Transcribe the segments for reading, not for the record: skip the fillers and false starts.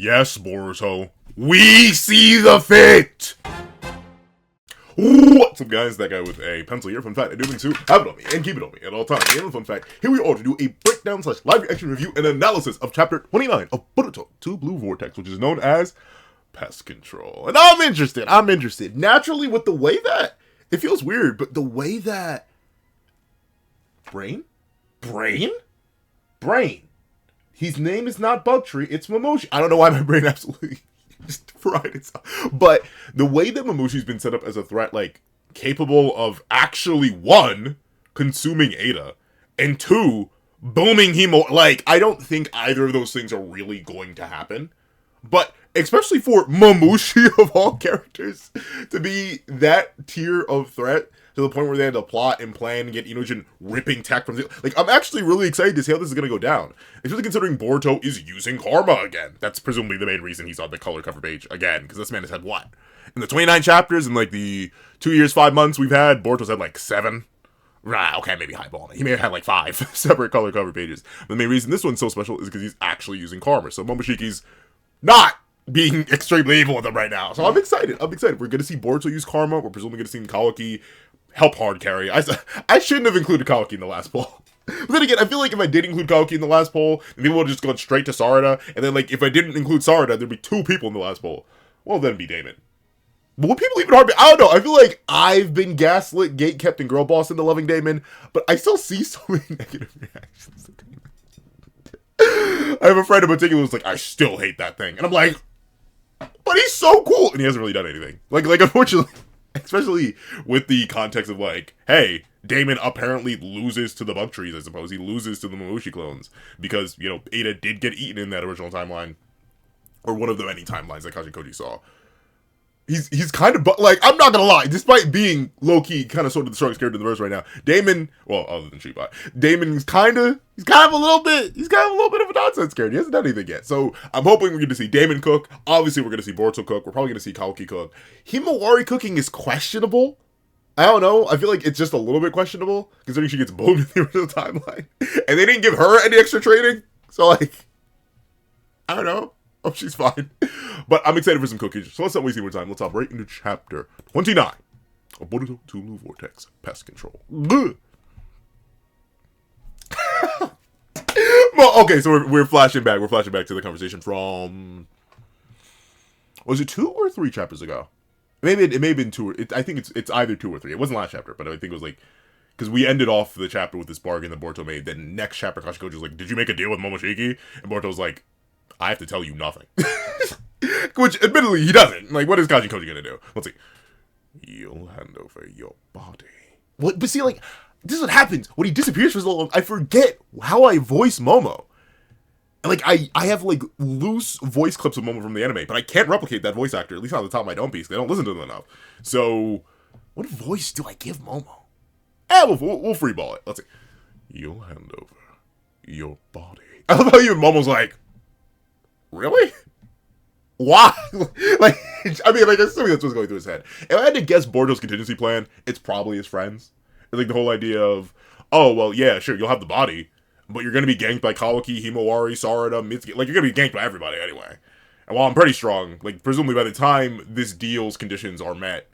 Yes, Boruto. We see the fit! What's up, guys? That guy with a pencil here. Fun fact, I do mean to have it on me and keep it on me at all times. And fun fact, here we are to do a breakdown / live reaction review and analysis of chapter 29 of Boruto 2 Blue Vortex, which is known as Pest Control. And I'm interested. Naturally, with the way that, it feels weird, but the way that Brain? His name is not Bugtree, it's Momoshiki. I don't know why my brain absolutely just fried itself. But the way that Momoshiki's been set up as a threat, like, capable of actually, one, consuming Ada, and two, booming Himo, like, I don't think either of those things are really going to happen. But, especially for Momoshiki of all characters, to be that tier of threat, to the point where they had to plot and plan and get Inojin ripping tech from the... Like, I'm actually really excited to see how this is going to go down. Especially considering Boruto is using karma again. That's presumably the main reason he's on the color cover page again, because this man has had what? In the 29 chapters, in like the 2 years, 5 months we've had, Boruto's had like 7. Right, okay, maybe highballing it. He may have had like 5 separate color cover pages. But the main reason this one's so special is because he's actually using karma. So Momoshiki's not being extremely evil with them right now. So I'm excited. We're going to see Boruto use karma. We're presumably going to see Kawaki help hard carry. I shouldn't have included Kawaki in the last poll. But then again, I feel like if I did include Kawaki in the last poll, then people would have just gone straight to Sarada. And then, like, if I didn't include Sarada, there'd be 2 people in the last poll. Well, then it'd be Damon. But would people even hard? I don't know. I feel like I've been gaslit, gatekept, and girl bossed into loving Damon, but I still see so many negative reactions to Damon. I have a friend in particular who's like, I still hate that thing. And I'm like, but he's so cool. And he hasn't really done anything. Like unfortunately, especially with the context of like, hey, Damon apparently loses to the bug trees, I suppose. He loses to the Momoshiki clones. Because, you know, Ada did get eaten in that original timeline. Or one of the many timelines that Koji saw. He's kind of, like, I'm not gonna lie, despite being low-key kind of sort of the strongest character in the verse right now, Damon, well, other than Shibai, Damon's kind of a little bit of a nonsense character. He hasn't done anything yet. So I'm hoping we're going to see Damon cook. Obviously, we're going to see Boruto cook. We're probably going to see Kawaki cook. Himiwari cooking is questionable. I don't know. I feel like it's just a little bit questionable, considering she gets boomed in the original timeline. And they didn't give her any extra training. So, like, I don't know. Oh, she's fine. But I'm excited for some cookies. So let's not waste any more time. Let's hop right into chapter 29 of Boruto 2 Blue Vortex Pest Control. Well, okay, so we're flashing back. We're flashing back to the conversation from... Was it 2 or 3 chapters ago? Maybe it may have been 2 or... I think it's either 2 or 3. It wasn't last chapter, but I think it was like... Because we ended off the chapter with this bargain that Boruto made. Then next chapter, Kashikoji was like, did you make a deal with Momoshiki? And Boruto was like, I have to tell you nothing. Which, admittedly, he doesn't. Like, what is Kajikoji gonna do? Let's see. You'll hand over your body. What? But see, like, this is what happens when he disappears for so long. I forget how I voice Momo. Like, I have, like, loose voice clips of Momo from the anime, but I can't replicate that voice actor, at least not on the top of my dome piece, because I don't listen to them enough. So, what voice do I give Momo? We'll freeball it. Let's see. You'll hand over your body. I love how even Momo's like, really? Why? Like, I mean, like, assuming that's what's going through his head. If I had to guess Boruto's contingency plan, it's probably his friends. It's like the whole idea of, oh, well, yeah, sure, you'll have the body, but you're going to be ganked by Kawaki, Himiwari, Sarada, Mitsuki. Like, you're going to be ganked by everybody anyway. And while I'm pretty strong, like, presumably by the time this deal's conditions are met,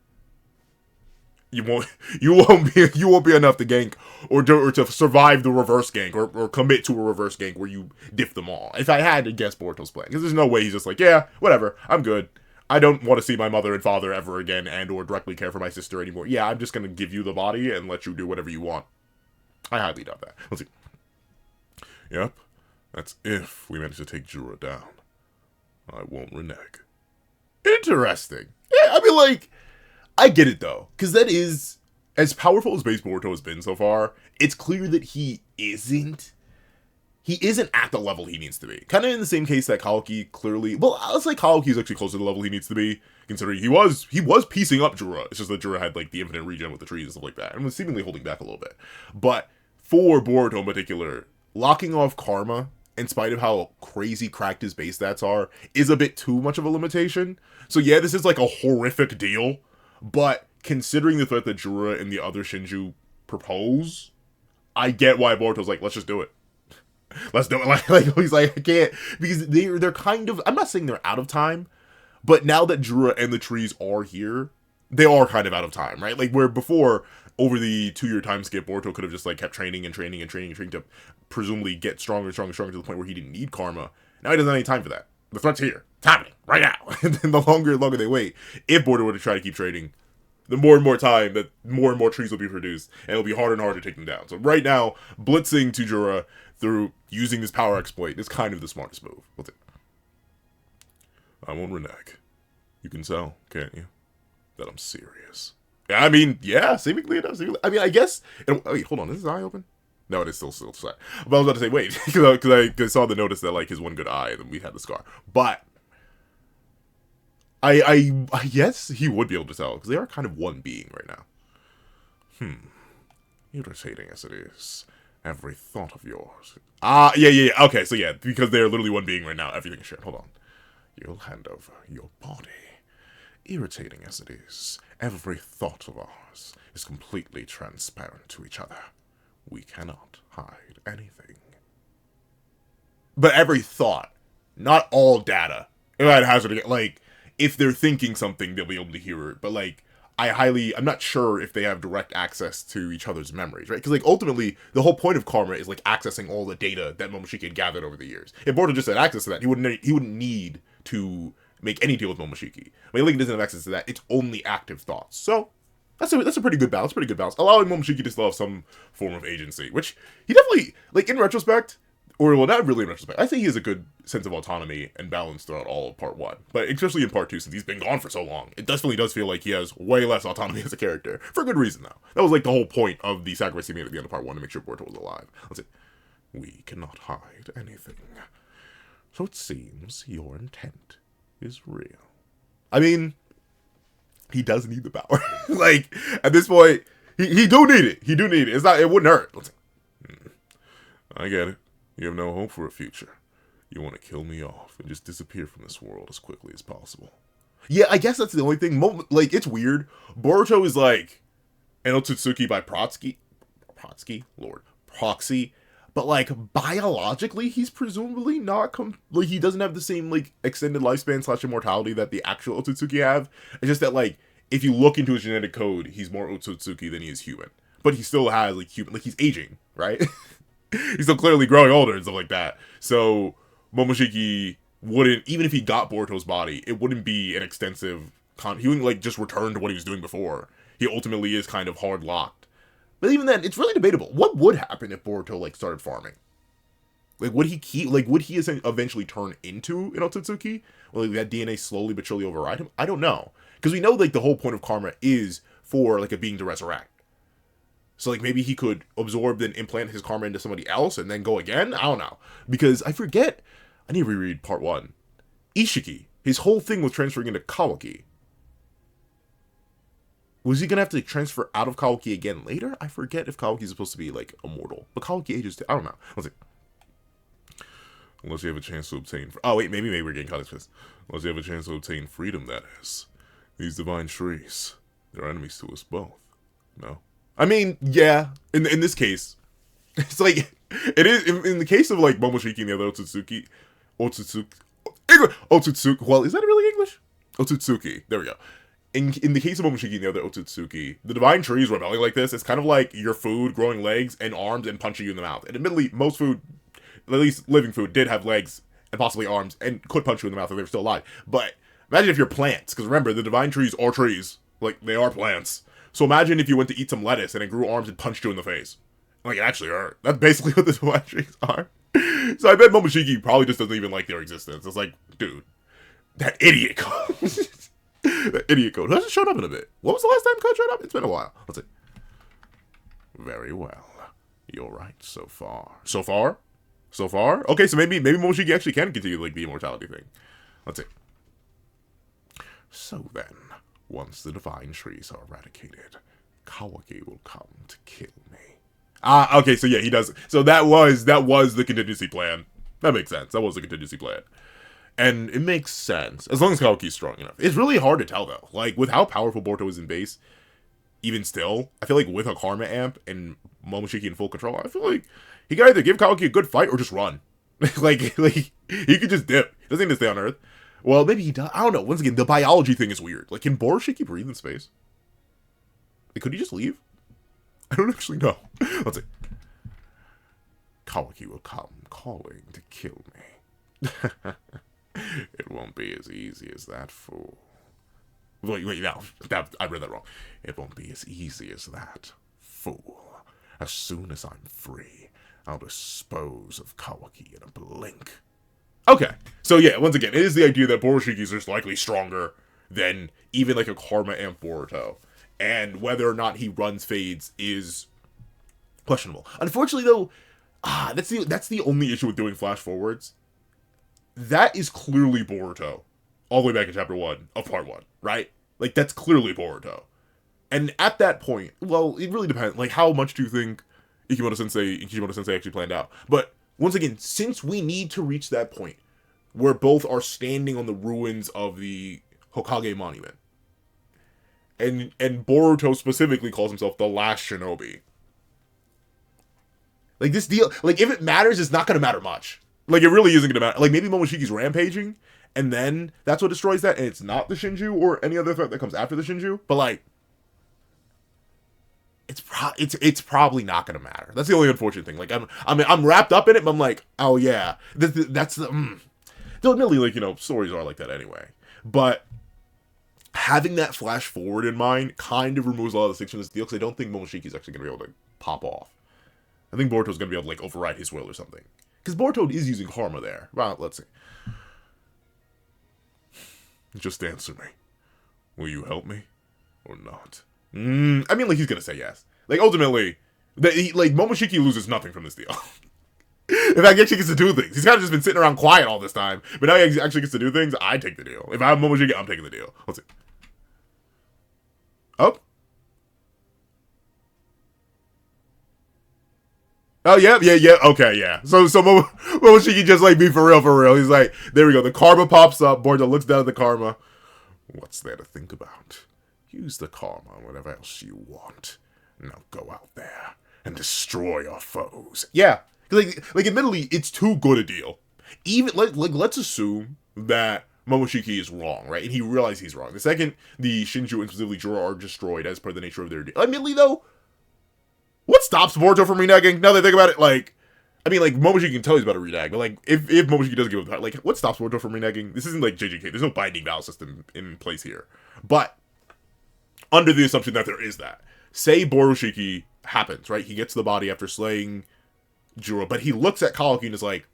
you won't be enough to gank or to survive the reverse gank or commit to a reverse gank where you diff them all. If I had to guess Boruto's plan, because there's no way he's just like, yeah, whatever, I'm good. I don't want to see my mother and father ever again and or directly care for my sister anymore. Yeah, I'm just gonna give you the body and let you do whatever you want. I highly doubt that. Let's see. Yep, that's if we manage to take Jura down. I won't renege. Interesting. Yeah, I mean, like, I get it, though, because that is, as powerful as base Boruto has been so far, it's clear that he isn't at the level he needs to be. Kind of in the same case that Kawaki clearly, well, I'll say Kawaki's actually closer to the level he needs to be, considering he was piecing up Jura. It's just that Jura had, like, the infinite regen with the trees and stuff like that, and was seemingly holding back a little bit. But for Boruto in particular, locking off karma, in spite of how crazy cracked his base stats are, is a bit too much of a limitation. So yeah, this is, like, a horrific deal. But considering the threat that Jura and the other Shinju propose, I get why Boruto's like, let's just do it. Let's do it. Like he's like, I can't, because they're kind of, I'm not saying they're out of time, but now that Jura and the trees are here, they are kind of out of time, right? Like where before, over the 2-year time skip, Boruto could have just like kept training to presumably get stronger to the point where he didn't need karma. Now he doesn't have any time for that. The threat's here. It's happening right now. And then the longer they wait, if Boruto were to try to keep training, the more and more time that more and more trees will be produced, and it'll be harder and harder to take them down. So right now, blitzing to Jura through using this power exploit is kind of the smartest move. What's it? I won't renege. You can tell, can't you, that I'm serious. I mean, yeah, seemingly it does. I mean, I guess. Wait, hold on. Is his eye open? No, it is still shut. But I was about to say, wait, because I saw the notice that like his one good eye, and then we had the scar. But I yes, he would be able to tell because they are kind of one being right now. Irritating as it is, every thought of yours. Yeah. Okay, so yeah, because they're literally one being right now. Everything is shared. Hold on. You'll hand over your body. Irritating as it is, every thought of ours is completely transparent to each other. We cannot hide anything. But every thought, not all data. Like, if they're thinking something, they'll be able to hear it. But, like, I'm not sure if they have direct access to each other's memories, right? Because, like, ultimately, the whole point of karma is, like, accessing all the data that Momoshiki had gathered over the years. If Boruto just had access to that, he wouldn't need to make any deal with Momoshiki. When Lincoln doesn't have access to that, it's only active thoughts. So, that's a pretty good balance, allowing Momoshiki to still have some form of agency, which he definitely, like, in retrospect, or, well, not really in retrospect, I think he has a good sense of autonomy and balance throughout all of part 1, but especially in part 2, since he's been gone for so long, it definitely does feel like he has way less autonomy as a character, for good reason, though. That was, like, the whole point of the sacrifice he made at the end of part 1, to make sure Boruto was alive. Let's see. We cannot hide anything. So it seems your intent is real. I mean, he does need the power. Like, at this point, he do need it. It wouldn't hurt. I get it. You have no hope for a future. You want to kill me off and just disappear from this world as quickly as possible. Yeah, I guess that's the only thing. Like, it's weird. Boruto is like an Otsutsuki by proxy. But, like, biologically, he's presumably not, like, he doesn't have the same, like, extended lifespan / immortality that the actual Otsutsuki have. It's just that, like, if you look into his genetic code, he's more Otsutsuki than he is human. But he still has, like, human, like, he's aging, right? He's still clearly growing older and stuff like that. So, Momoshiki wouldn't, even if he got Boruto's body, it wouldn't be an extensive, he wouldn't, like, just return to what he was doing before. He ultimately is kind of hard-locked. But even then, it's really debatable. What would happen if Boruto, like, started farming? Like, would he eventually turn into an Otsutsuki? Or, like, that DNA slowly but surely override him? I don't know. Because we know, like, the whole point of karma is for, like, a being to resurrect. So, like, maybe he could absorb, then implant his karma into somebody else, and then go again? I don't know. Because, I forget, I need to reread part 1. Ishiki, his whole thing was transferring into Kawaki. Was he gonna have to transfer out of Kawaki again later? I forget if Kawaki's supposed to be, like, immortal. But Kawaki ages too. I don't know. Let's see. Unless you have a chance to obtain... Oh, wait, maybe we're getting context. Unless you have a chance to obtain freedom, that is. These divine trees, they're enemies to us both. No? I mean, yeah. In this case, it's like... It is... In the case of, like, Momoshiki and the other Otsutsuki... Well, is that really English? Otsutsuki. There we go. In the case of Momoshiki and the other Otsutsuki, the divine trees rebelling like this, it's kind of like your food growing legs and arms and punching you in the mouth. And admittedly, most food, at least living food, did have legs and possibly arms and could punch you in the mouth if they were still alive. But imagine if you're plants, because remember, the divine trees are trees. Like, they are plants. So imagine if you went to eat some lettuce and it grew arms and punched you in the face. Like, it actually hurt. That's basically what the divine trees are. So I bet Momoshiki probably just doesn't even like their existence. It's like, dude, that idiot that idiot code. Who hasn't showed up in a bit? What was the last time code showed up? It's been a while. Let's see. Very well. You're right so far. So far? So far? Okay, so maybe Momoshiki actually can continue, like, the immortality thing. Let's see. So then, once the divine trees are eradicated, Kawaki will come to kill me. Okay, so yeah, he does. So that was the contingency plan. That makes sense. That was the contingency plan. And it makes sense, as long as Kawaki's strong enough. It's really hard to tell, though. Like, with how powerful Boruto is in base, even still, I feel like with a Karma amp and Momoshiki in full control, I feel like He can either give Kawaki a good fight or just run. like he could just dip. He doesn't need to stay on Earth. Well, maybe he does. I don't know. Once again, the biology thing is weird. Like, can Momoshiki breathe in space? Like, could he just leave? I don't actually know. Let's see. Kawaki will come calling to kill me. It won't be as easy as that, fool. Wait, no. I read that wrong. It won't be as easy as that, fool. As soon as I'm free, I'll dispose of Kawaki in a blink. Okay. So yeah, once again, it is the idea that Momoshiki is just likely stronger than even like a Karma and Boruto. And whether or not he runs fades is questionable. Unfortunately though, that's the only issue with doing flash forwards. That is clearly Boruto. All the way back in chapter 1 of part 1, right? Like, that's clearly Boruto. And at that point, well, it really depends. Like, how much do you think Kishimoto Sensei actually planned out? But, once again, since we need to reach that point, where both are standing on the ruins of the Hokage monument, and Boruto specifically calls himself the last shinobi. Like, this deal, like, if it matters, it's not gonna matter much. Like, it really isn't gonna matter. Like, maybe Momoshiki's rampaging, and then that's what destroys that, and it's not the Shinju or any other threat that comes after the Shinju. But like, it's probably not gonna matter. That's the only unfortunate thing. Like, I'm wrapped up in it, but I'm like, oh yeah, that's the. Though admittedly, like, you know, stories are like that anyway. But having that flash forward in mind kind of removes a lot of the stakes from this deal, because I don't think Momoshiki's actually gonna be able to pop off. I think Boruto's gonna be able to like override his will or something. Because Boruto is using karma there. Well, let's see. Just answer me. Will you help me? Or not? I mean, like, he's gonna say yes. Like, ultimately, Momoshiki loses nothing from this deal. In fact, he actually gets to do things. He's kind of just been sitting around quiet all this time. But now he actually gets to do things. I take the deal. If I'm Momoshiki, I'm taking the deal. Let's see. Oh. Oh, yeah, okay, yeah. So Momoshiki just, like, be for real. He's like, there we go. The karma pops up. Boruto looks down at the karma. What's there to think about? Use the karma on whatever else you want. Now go out there and destroy your foes. Yeah. Like, admittedly, it's too good a deal. Even, let's assume that Momoshiki is wrong, right? And he realizes he's wrong. The second the Shinju and specifically Jura are destroyed as per the nature of their deal. Admittedly, though, what stops Boruto from reneging? Now that I think about it, like, I mean, like, Momoshiki can tell he's about to renege, but, like, if Momoshiki doesn't give up, like, what stops Boruto from reneging? This isn't, like, JJK. There's no binding vow system in place here. But, under the assumption that there is that, say Borushiki happens, right? He gets the body after slaying Jura, but he looks at Kawaki and is like,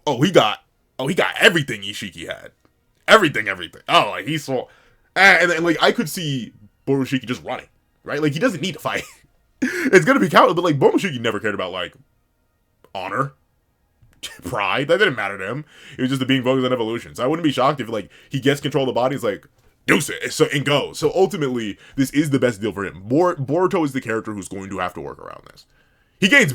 he got everything Ishiki had. Everything. Oh, like, he saw, and then, like, I could see Borushiki just running, right? Like, he doesn't need to fight. It's gonna be counted, but like Momoshiki never cared about like honor, pride. That didn't matter to him. It was just the being focused on evolution. So I wouldn't be shocked if like he gets control of the body. He's like, deuce it, and go. So ultimately, this is the best deal for him. Boruto is the character who's going to have to work around this. He gains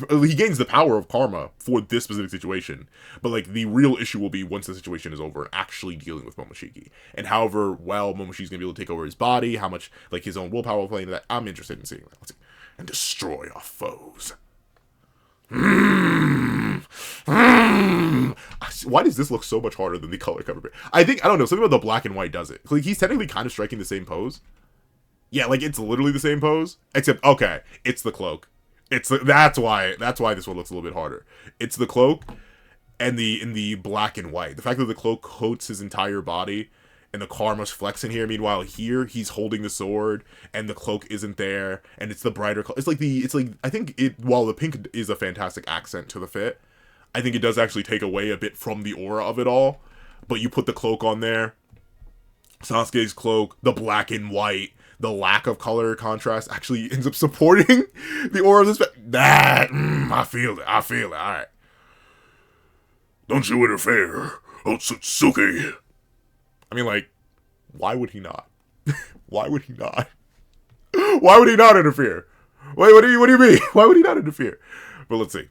the power of karma for this specific situation, but like the real issue will be once the situation is over and actually dealing with Momoshiki, and however well Momoshiki's gonna be able to take over his body, how much like his own willpower will play into that. I'm interested in seeing that. Let's see. And destroy our foes. Why does this look so much harder than the color cover? I don't know, something about the black and white does it. Like, he's technically kind of striking the same pose. Yeah, like, it's literally the same pose. Except, okay, it's the cloak. That's why this one looks a little bit harder. It's the cloak and in the black and white. The fact that the cloak coats his entire body and the karma's flexing here. Meanwhile, here he's holding the sword, and the cloak isn't there, and it's the brighter. It's like I think it. While the pink is a fantastic accent to the fit, I think it does actually take away a bit from the aura of it all. But you put the cloak on there, Sasuke's cloak, the black and white, the lack of color contrast actually ends up supporting the aura of this. I feel it. All right, don't you interfere, Otsutsuki. I mean, like, why would he not? Why would he not? Why would he not interfere? Wait, what do you mean? Why would he not interfere? But let's see.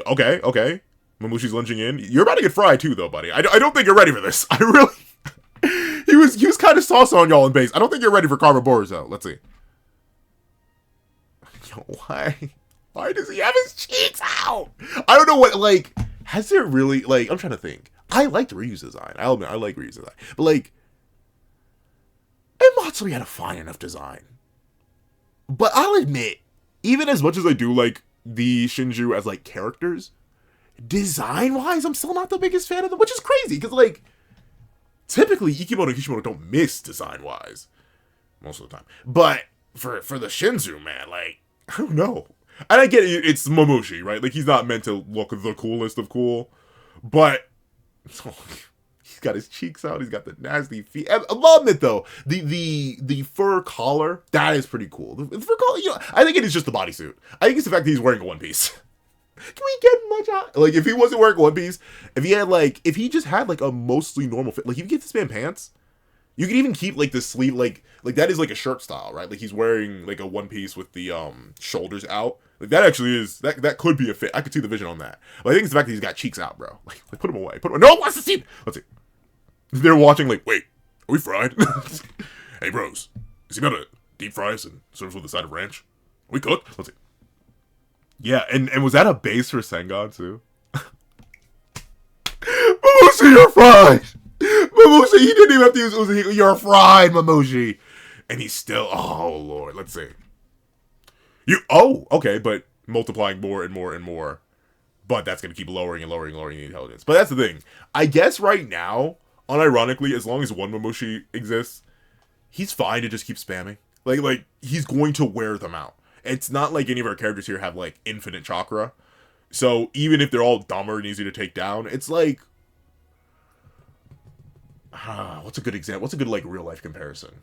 Okay. Momoshiki's lunging in. You're about to get fried too, though, buddy. I don't think you're ready for this. I really... he was kind of sauce on y'all in base. I don't think you're ready for Karma Boruto. Let's see. Yo, Why does he have his cheeks out? I don't know what, like, has there really, like, I'm trying to think. I liked Ryu's design. I'll admit, I like Ryu's design. But, like, and Matsuri had a fine enough design. But I'll admit, even as much as I do like the Shinju as, like, characters, design-wise, I'm still not the biggest fan of them, which is crazy, because, like, typically, Ikimoto and Kishimoto don't miss design-wise. Most of the time. But, for the Shinju, man, like, I don't know. And I get it, it's Momoshiki, right? Like, he's not meant to look the coolest of cool. But, oh, he's got his cheeks out, he's got the nasty feet. I love it, though. The fur collar, that is pretty cool. The fur collar, you know, I think it is just the bodysuit. I think it's the fact that he's wearing a one piece. Can we get much out? Like, if he wasn't wearing one piece, if he just had, like, a mostly normal fit, like, if you get this man pants, you could even keep, like, the sleeve, like, that is, like, a shirt style, right? Like, he's wearing, like, a one piece with the, shoulders out. Like, that actually is, that could be a fit. I could see the vision on that. But I think it's the fact that he's got cheeks out, bro. Like put him away. No, what's the scene? Let's see. They're watching, like, wait, are we fried? Hey, bros, is he about to deep fry us and serve us with a side of ranch? Are we cooked? Let's see. Yeah, and was that a base for Sengon, too? Momoshiki, you're fried! Momoshiki, he didn't even have to use Uzi. You're fried, Momoshiki! And he's still, oh, Lord, let's see. Okay, but multiplying more and more and more. But that's going to keep lowering and lowering and lowering the intelligence. But that's the thing. I guess right now, unironically, as long as one Momoshiki exists, he's fine to just keep spamming. Like, he's going to wear them out. It's not like any of our characters here have, like, infinite chakra. So, even if they're all dumber and easy to take down, it's like... what's a good example? What's a good, like, real-life comparison?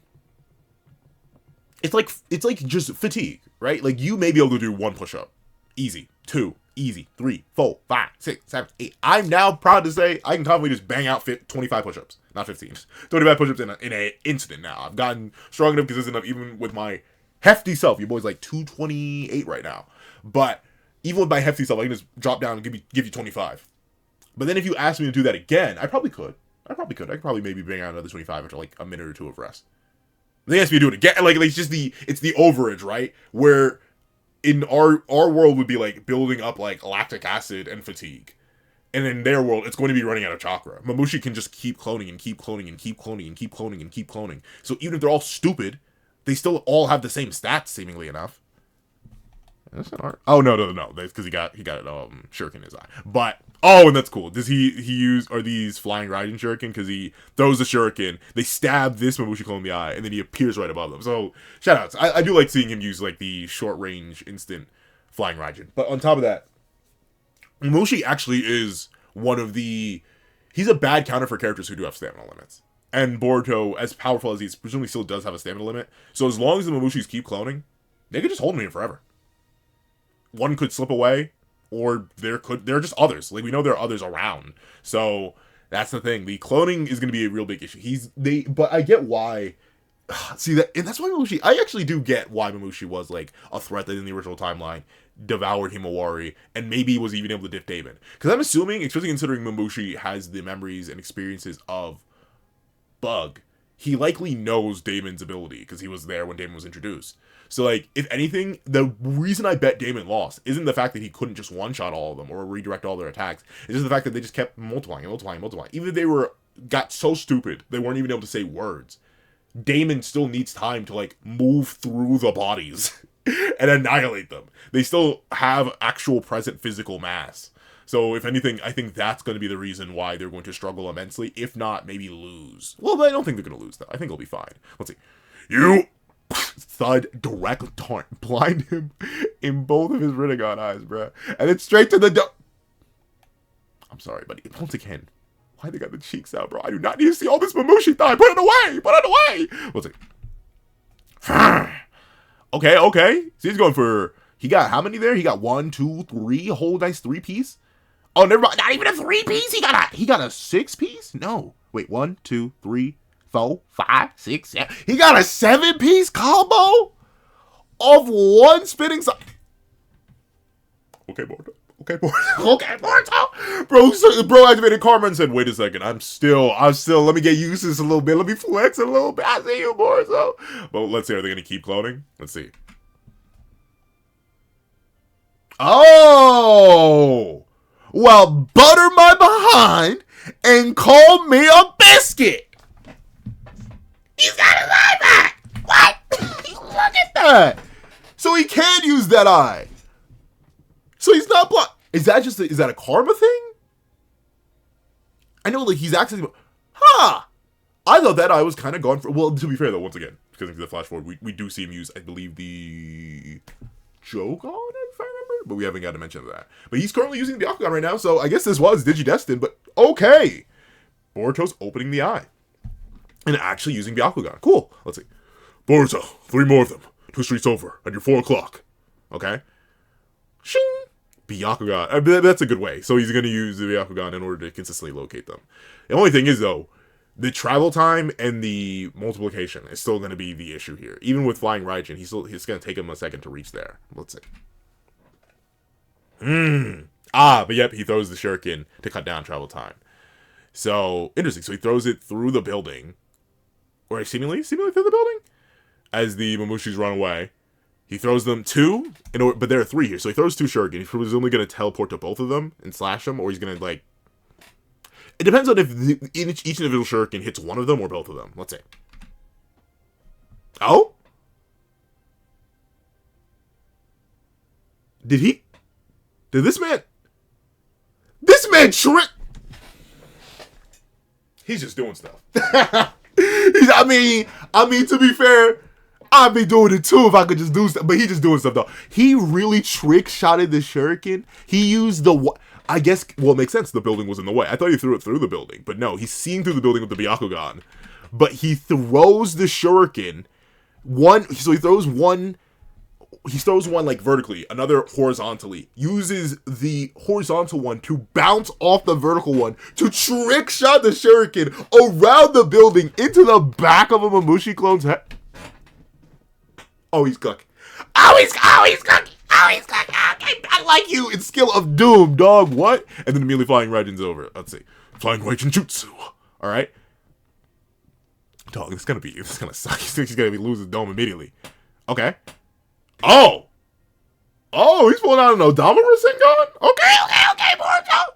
It's like just fatigue, right? Like, you may be able to do 1 push-up. Easy. 2. Easy. 3, 4, 5, 6, 7, 8. I'm now proud to say I can confidently just bang out 25 push-ups. Not 15. 25 push-ups in an instant now. I've gotten strong enough, consistent enough, even with my hefty self. Your boy's like 228 right now. But even with my hefty self, I can just drop down and give you 25. But then if you ask me to do that again, I probably could. I could probably maybe bang out another 25 after like a minute or two of rest. They ask me to do it again. Like it's just the overage, right? Where in our world would be like building up like lactic acid and fatigue. And in their world, it's going to be running out of chakra. Momoshiki can just keep cloning and keep cloning and keep cloning and keep cloning and keep cloning. So even if they're all stupid, they still all have the same stats, seemingly enough. That's an art. Oh no! That's because he got shuriken in his eye. But and that's cool. Does he use these flying Raiden shuriken? Because he throws the shuriken, they stab this Momoshiki clone in the eye, and then he appears right above them. So shout outs. I do like seeing him use like the short range instant flying Raiden. But on top of that, Momoshiki actually is one of the... He's a bad counter for characters who do have stamina limits. And Boruto, as powerful as he is, presumably still does have a stamina limit. So as long as the Momoshikis keep cloning, they could just hold him in forever. One could slip away, or there are just others. Like, we know there are others around. So that's the thing. The cloning is going to be a real big issue. But I get why... See, and that's why Momoshiki... I actually do get why Momoshiki was, like, a threat that in the original timeline devoured Himiwari, and maybe was even able to diff Damon. Because I'm assuming, especially considering Momoshiki has the memories and experiences of Bug, he likely knows Damon's ability, because he was there when Damon was introduced. So, like, if anything, the reason I bet Damon lost isn't the fact that he couldn't just one-shot all of them, or redirect all their attacks. It's just the fact that they just kept multiplying. Even if they got so stupid, they weren't even able to say words. Damon still needs time to, like, move through the bodies and annihilate them. They still have actual present physical mass. So, if anything, I think that's going to be the reason why they're going to struggle immensely. If not, maybe lose. Well, I don't think they're going to lose, though. I think they'll be fine. Let's see. You... Thud direct taunt. Blind him in both of his Rinnegan eyes, bruh. And it's straight to the... I'm sorry, buddy. Once again... Why they got the cheeks out, bro? I do not need to see all this Momoshiki thigh. Put it away! Put it away! Let's see. Okay. So he's going for... He got how many there? He got 1, 2, 3. A whole nice 3-piece. Oh, never mind. Not even a 3-piece. He got a 6-piece? No. Wait, 1, 2, 3, 4, 5, 6, 7. He got a 7-piece combo of one spinning side. Okay, Boruto. Bro activated karma and said, wait a second, I'm still, let me get used to this a little bit. Let me flex a little bit. I see you, Boruto. But let's see, are they going to keep cloning? Let's see. Oh! Well, butter my behind and call me a biscuit! He's got his eye back! What? Look at that! So he can use that eye. So he's not blocked. Is that a karma thing? I know, like, he's actually... Huh! I thought that eye was kind of gone for... Well, to be fair, though, once again, because of the flash forward, we do see him use, I believe, the... Jogon, if I remember? But we haven't got to mention that. But he's currently using the Byakugan right now, so I guess this was Digidestined, but okay! Boruto's opening the eye. And actually using Byakugan. Cool. Let's see. Boruto, 3 more of them. 2 streets over, and you're 4 o'clock. Okay? Shing! Byakugan. That's a good way. So he's going to use the Byakugan in order to consistently locate them. The only thing is, though, the travel time and the multiplication is still going to be the issue here. Even with Flying Raijin, it's going to take him a second to reach there. Let's see. But yep, he throws the shuriken to cut down travel time. So, interesting. So he throws it through the building. Or seemingly through the building? As the Momoshis run away. He throws them 2, but there are 3 here. So he throws 2 shuriken. He's presumably going to teleport to both of them and slash them. Or he's going to, like... It depends on if each individual shuriken hits one of them or both of them. Let's see. Oh? Did this man... This man trick... He's just doing stuff. I mean, to be fair, I'd be doing it too if I could just do stuff. But he just doing stuff, though. He really trick-shotted the shuriken. He used the... I guess, well, it makes sense. The building was in the way. I thought he threw it through the building. But no, he's seeing through the building with the Byakugan. But he throws the shuriken. So he throws one, like, vertically. Another horizontally. Uses the horizontal one to bounce off the vertical one. To trick shot the shuriken around the building into the back of a Momoshi clone's head. Oh, he's cooking. Oh, he's cooking. I like you in Skill of Doom, dog. What? And then immediately Flying Raijin's over. Let's see. Flying Raijin Jutsu. Alright. Dog, it's gonna suck. He's gonna be losing his dome immediately. Okay. Oh, he's pulling out an Odama Rasengan? Okay, Boruto.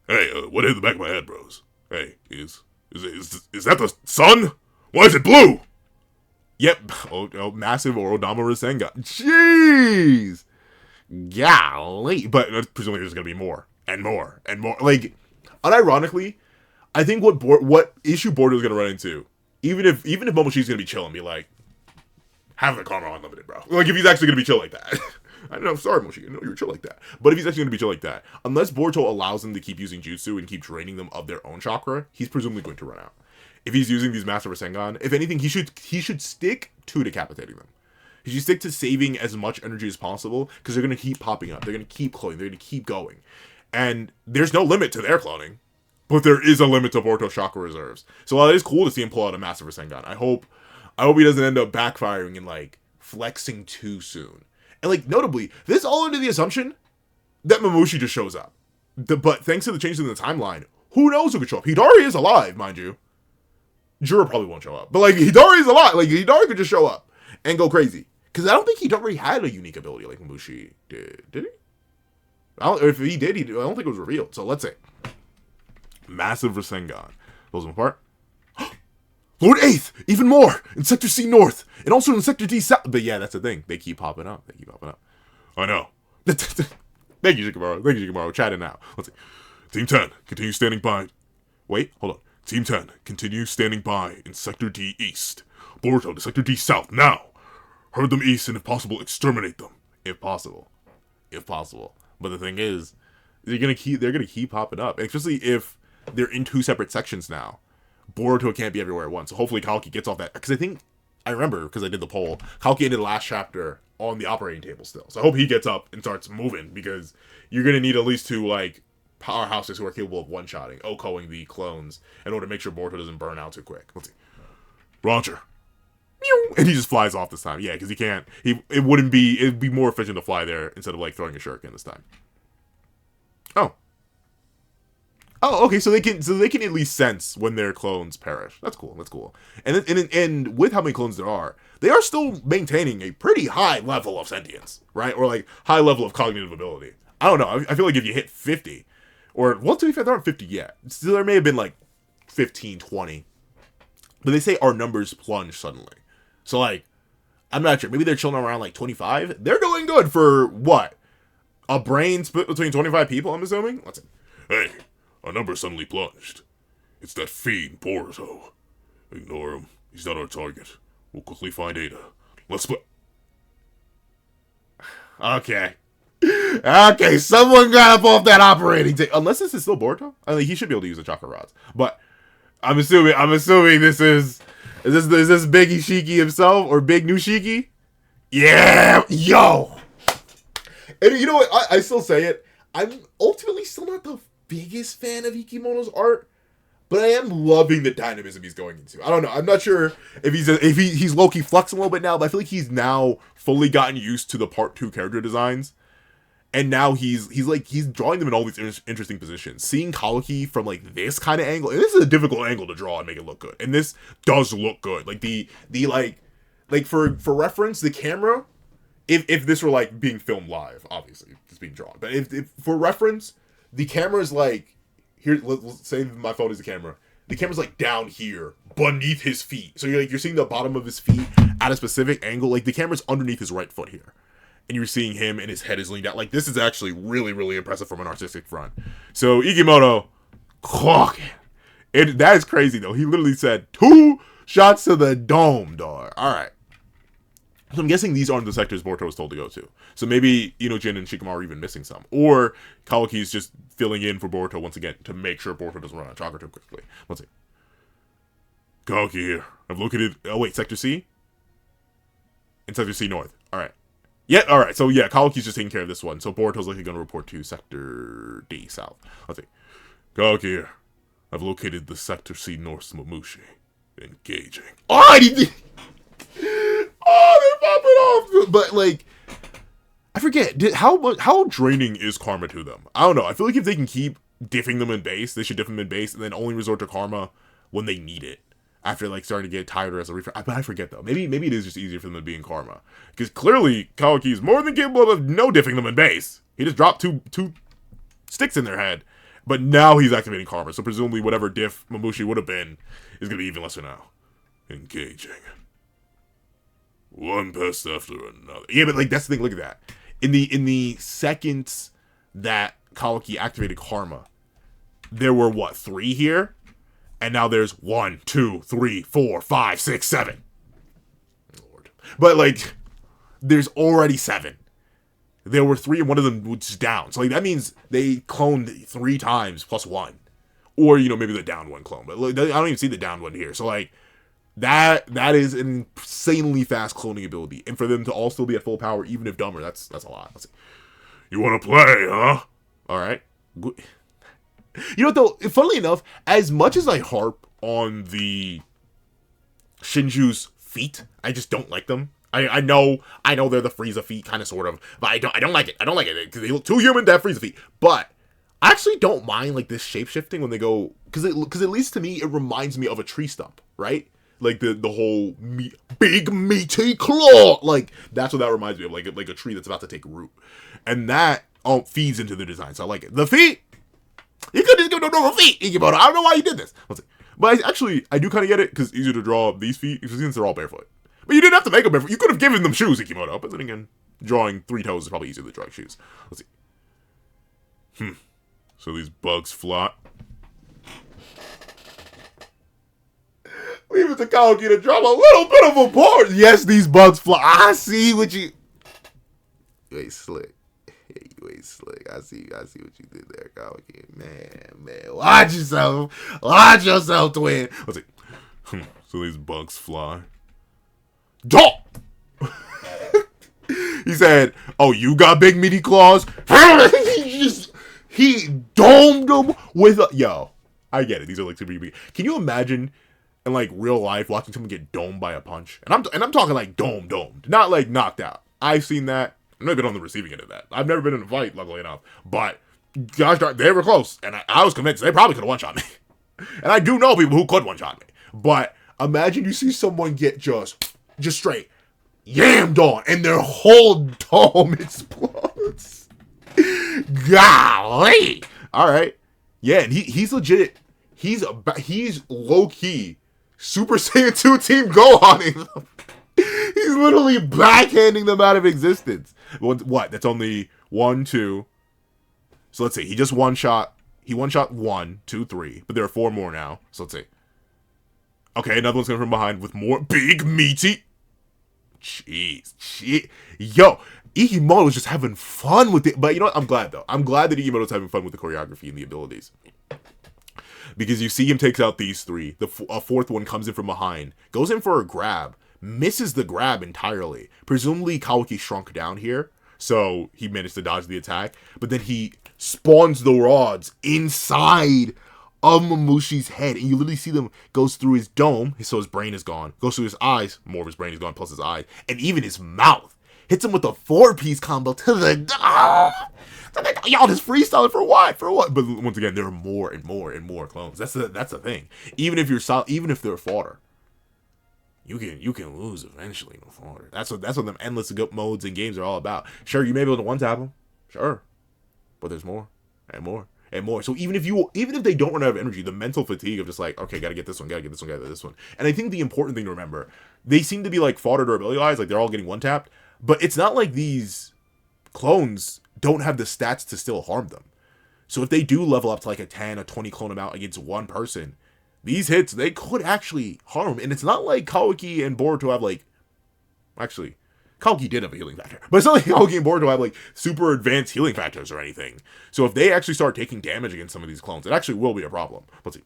Hey, what hit the back of my head, bros? Hey, is that the sun? Why is it blue? Yep. Massive Odama Rasengan. Jeez. Golly. But presumably there's going to be more. And more. And more. Like, unironically, I think what issue Boruto's going to run into, even if Momoshi's going to be chill and be like, have the Karma Unlimited, bro. Like, if he's actually going to be chill like that. I know, sorry, Momoshiki, I know you're chill like that. But if he's actually going to be chill like that, unless Boruto allows them to keep using Jutsu and keep draining them of their own chakra, he's presumably going to run out. If he's using these Master Rasengan, if anything, he should stick to decapitating them. He should stick to saving as much energy as possible, because they're going to keep popping up. They're going to keep cloning. They're going to keep going. And there's no limit to their cloning, but there is a limit to Boruto's chakra reserves. So while it is cool to see him pull out a Master Rasengan, I hope he doesn't end up backfiring and, like, flexing too soon. And, like, notably, this is all under the assumption that Momoshi just shows up. But thanks to the changes in the timeline, who knows who could show up? Hidari is alive, mind you. Jura probably won't show up. But, like, Hidari is alive. Like, Hidari could just show up and go crazy. Because I don't think Hidari had a unique ability like Mushi did. Did he? If he did, I don't think it was revealed. So let's say. Massive Rasengan. Pulls them apart. Lord 8th! Even more! In Sector C North! And also in Sector D South! But yeah, that's the thing. They keep popping up. I know. Thank you, Shikamaru. Chatting now. Let's see. Team 10, continue standing by. Wait, hold on. Team 10, continue standing by in Sector D East. Boruto to Sector D South, now! Herd them east and if possible, exterminate them. If possible. But the thing is, they're gonna keep popping up. Especially if they're in 2 separate sections now. Boruto can't be everywhere at once. So hopefully Kawaki gets off that. Because I remember, because I did the poll, Kawaki ended the last chapter on the operating table still. So I hope he gets up and starts moving. Because you're going to need at least 2, like, powerhouses who are capable of one-shotting, Okoing the clones, in order to make sure Boruto doesn't burn out too quick. Let's see. Roger. And he just flies off this time. Yeah, because he can't. It'd be more efficient to fly there instead of, like, throwing a shuriken this time. Oh, okay. So they can at least sense when their clones perish. That's cool. That's cool. And with how many clones there are, they are still maintaining a pretty high level of sentience, right? Or like high level of cognitive ability. I don't know. I feel like if you hit 50, or well, to be fair, there aren't 50 yet. So there may have been like 15, 20. But they say our numbers plunge suddenly. So like, I'm not sure. Maybe they're chilling around like 25. They're doing good for what? A brain split between 25 people, I'm assuming? Let's see. Hey, our number suddenly plunged. It's that fiend, Boruto. Ignore him. He's not our target. We'll quickly find Ada. Let's split. Okay. Okay, someone gotta pull off that operating table. Unless this is still Boruto. I mean, he should be able to use the chakra rods. But I'm assuming this is this Big Ishiki himself or Big Nushiki? Yeah, yo. And you know what? I still say it. I'm ultimately still not the biggest fan of Hikimoto's art, but I am loving the dynamism he's going into. I don't know. I'm not sure if he's low-key flexing a little bit now, but I feel like he's now fully gotten used to the part 2 character designs. And now he's drawing them in all these interesting positions. Seeing Kawaki from like this kind of angle, and this is a difficult angle to draw and make it look good. And this does look good. Like the like for reference, the camera, if this were like being filmed live, obviously it's being drawn. But if for reference, the camera is like here. Let's say my phone is the camera. The camera's like down here beneath his feet. So you're seeing the bottom of his feet at a specific angle. Like the camera's underneath his right foot here. And you're seeing him and his head is leaned out. Like, this is actually really, really impressive from an artistic front. So, Hikimoto, that is crazy, though. He literally said, 2 shots to the dome, dog. All right. So, I'm guessing these aren't the sectors Boruto was told to go to. So, maybe Jin and Shikamaru are even missing some. Or Kawaki's just filling in for Boruto once again to make sure Boruto doesn't run out of chakra too quickly. Let's see. Kawaki here. I've located... Oh, wait, Sector C? In Sector C North. All right. Yeah, alright, so yeah, Kawaki's just taking care of this one. So Boruto's likely going to report to Sector D South. Let's see. Kawaki here. I've located the Sector C North Mushi. Engaging. Oh, they're popping off! But, like, I forget, how draining is karma to them? I don't know, I feel like if they can keep diffing them in base, they should diff them in base, and then only resort to karma when they need it. After, like, starting to get tired as a refresh. But I forget, though. Maybe it is just easier for them to be in karma. Because clearly, Kawaki is more than capable of no diffing them in base. He just dropped two sticks in their head. But now he's activating karma. So presumably whatever diff Momoshiki would have been is going to be even lesser now. Engaging. One pest after another. Yeah, but, like, that's the thing. Look at that. In the seconds that Kawaki activated karma, there were, what, 3 here? And now there's 1, 2, 3, 4, 5, 6, 7. Lord. But, like, there's already 7. There were 3 and one of them was down. So, like, that means they cloned 3 times plus 1. Or, maybe the down one clone. But, like, I don't even see the down one here. So, like, that is an insanely fast cloning ability. And for them to all still be at full power, even if dumber, that's a lot. Let's see. You want to play, huh? All right. You know what, though? Funnily enough, as much as I harp on the Shinju's feet, I just don't like them. I know they're the Frieza feet, kind of, sort of, but I don't like it. I don't like it because they look too human to have Frieza feet. But I actually don't mind like this shape shifting when they go because at least to me it reminds me of a tree stump, right? Like the whole big meaty claw, like that's what that reminds me of, like a tree that's about to take root, and that feeds into the design. So I like it. The feet. You could just give them normal feet, Hikimoto. I don't know why you did this. Let's see. But I do kind of get it, because it's easier to draw these feet, since they're all barefoot. But you didn't have to make them barefoot. You could have given them shoes, Hikimoto. But then again, drawing 3 toes is probably easier than drawing shoes. Let's see. So these bugs fly. Leave it to Kawaki to draw a little bit of a part. Yes, these bugs fly. I see what you... You ain't slick. You ain't slick. I see what you did there, Kawaki. Man. Watch yourself. Watch yourself, twin. Let's see. So these bugs fly. Dog! He said, oh, you got big meaty claws? He domed them with a... Yo, I get it. These are like super big. Can you imagine in like real life watching someone get domed by a punch? And I'm talking like domed. Not like knocked out. I've seen that. I've never been on the receiving end of that. I've never been in a fight, luckily enough. But Gosh darn, they were close. And I was convinced they probably could have one-shot me. And I do know people who could one-shot me. But imagine you see someone get just straight yammed on, and their whole dome explodes. Golly! Alright. Yeah, and he's legit. He's low-key Super Saiyan 2 Team Gohaning them. He's literally backhanding them out of existence. What? That's only 1, 2. So let's see. He just one-shot. He one-shot 1, 2, 3. But there are 4 more now. So let's see. Okay, another one's coming from behind with more big meaty. Jeez. Yo, Ikimoto's just having fun with it. But you know what? I'm glad, though. I'm glad that Ikimoto's having fun with the choreography and the abilities. Because you see him takes out these 3. A 4th one comes in from behind. Goes in for a grab. Misses the grab entirely. Presumably, Kawaki shrunk down here. So he managed to dodge the attack. But then he spawns the rods inside of Momoshi's head. And you literally see them goes through his dome. So his brain is gone. Goes through his eyes. More of his brain is gone. Plus his eyes. And even his mouth. Hits him with a 4-piece combo to the... Y'all just freestyling for what? For what? But once again, there are more and more and more clones. That's the thing. Even if they're fodder, you can lose eventually with fodder. That's what them endless modes and games are all about. Sure, you may be able to one tap them. Sure, but there's more and more and more. So even if they don't run out of energy, the mental fatigue of just like, okay, gotta get this one, gotta get this one. And I think the important thing to remember, they seem to be like fodder durability wise, like they're all getting one tapped, but it's not like these clones don't have the stats to still harm them. So if they do level up to like a 10 or 20 clone amount against one person, these hits, they could actually harm them. And it's not like Kawaki and Boruto have like... Actually, Kawaki did have a healing factor. But it's not like Kawaki and Boruto have like super advanced healing factors or anything. So if they actually start taking damage against some of these clones, it actually will be a problem. Let's see.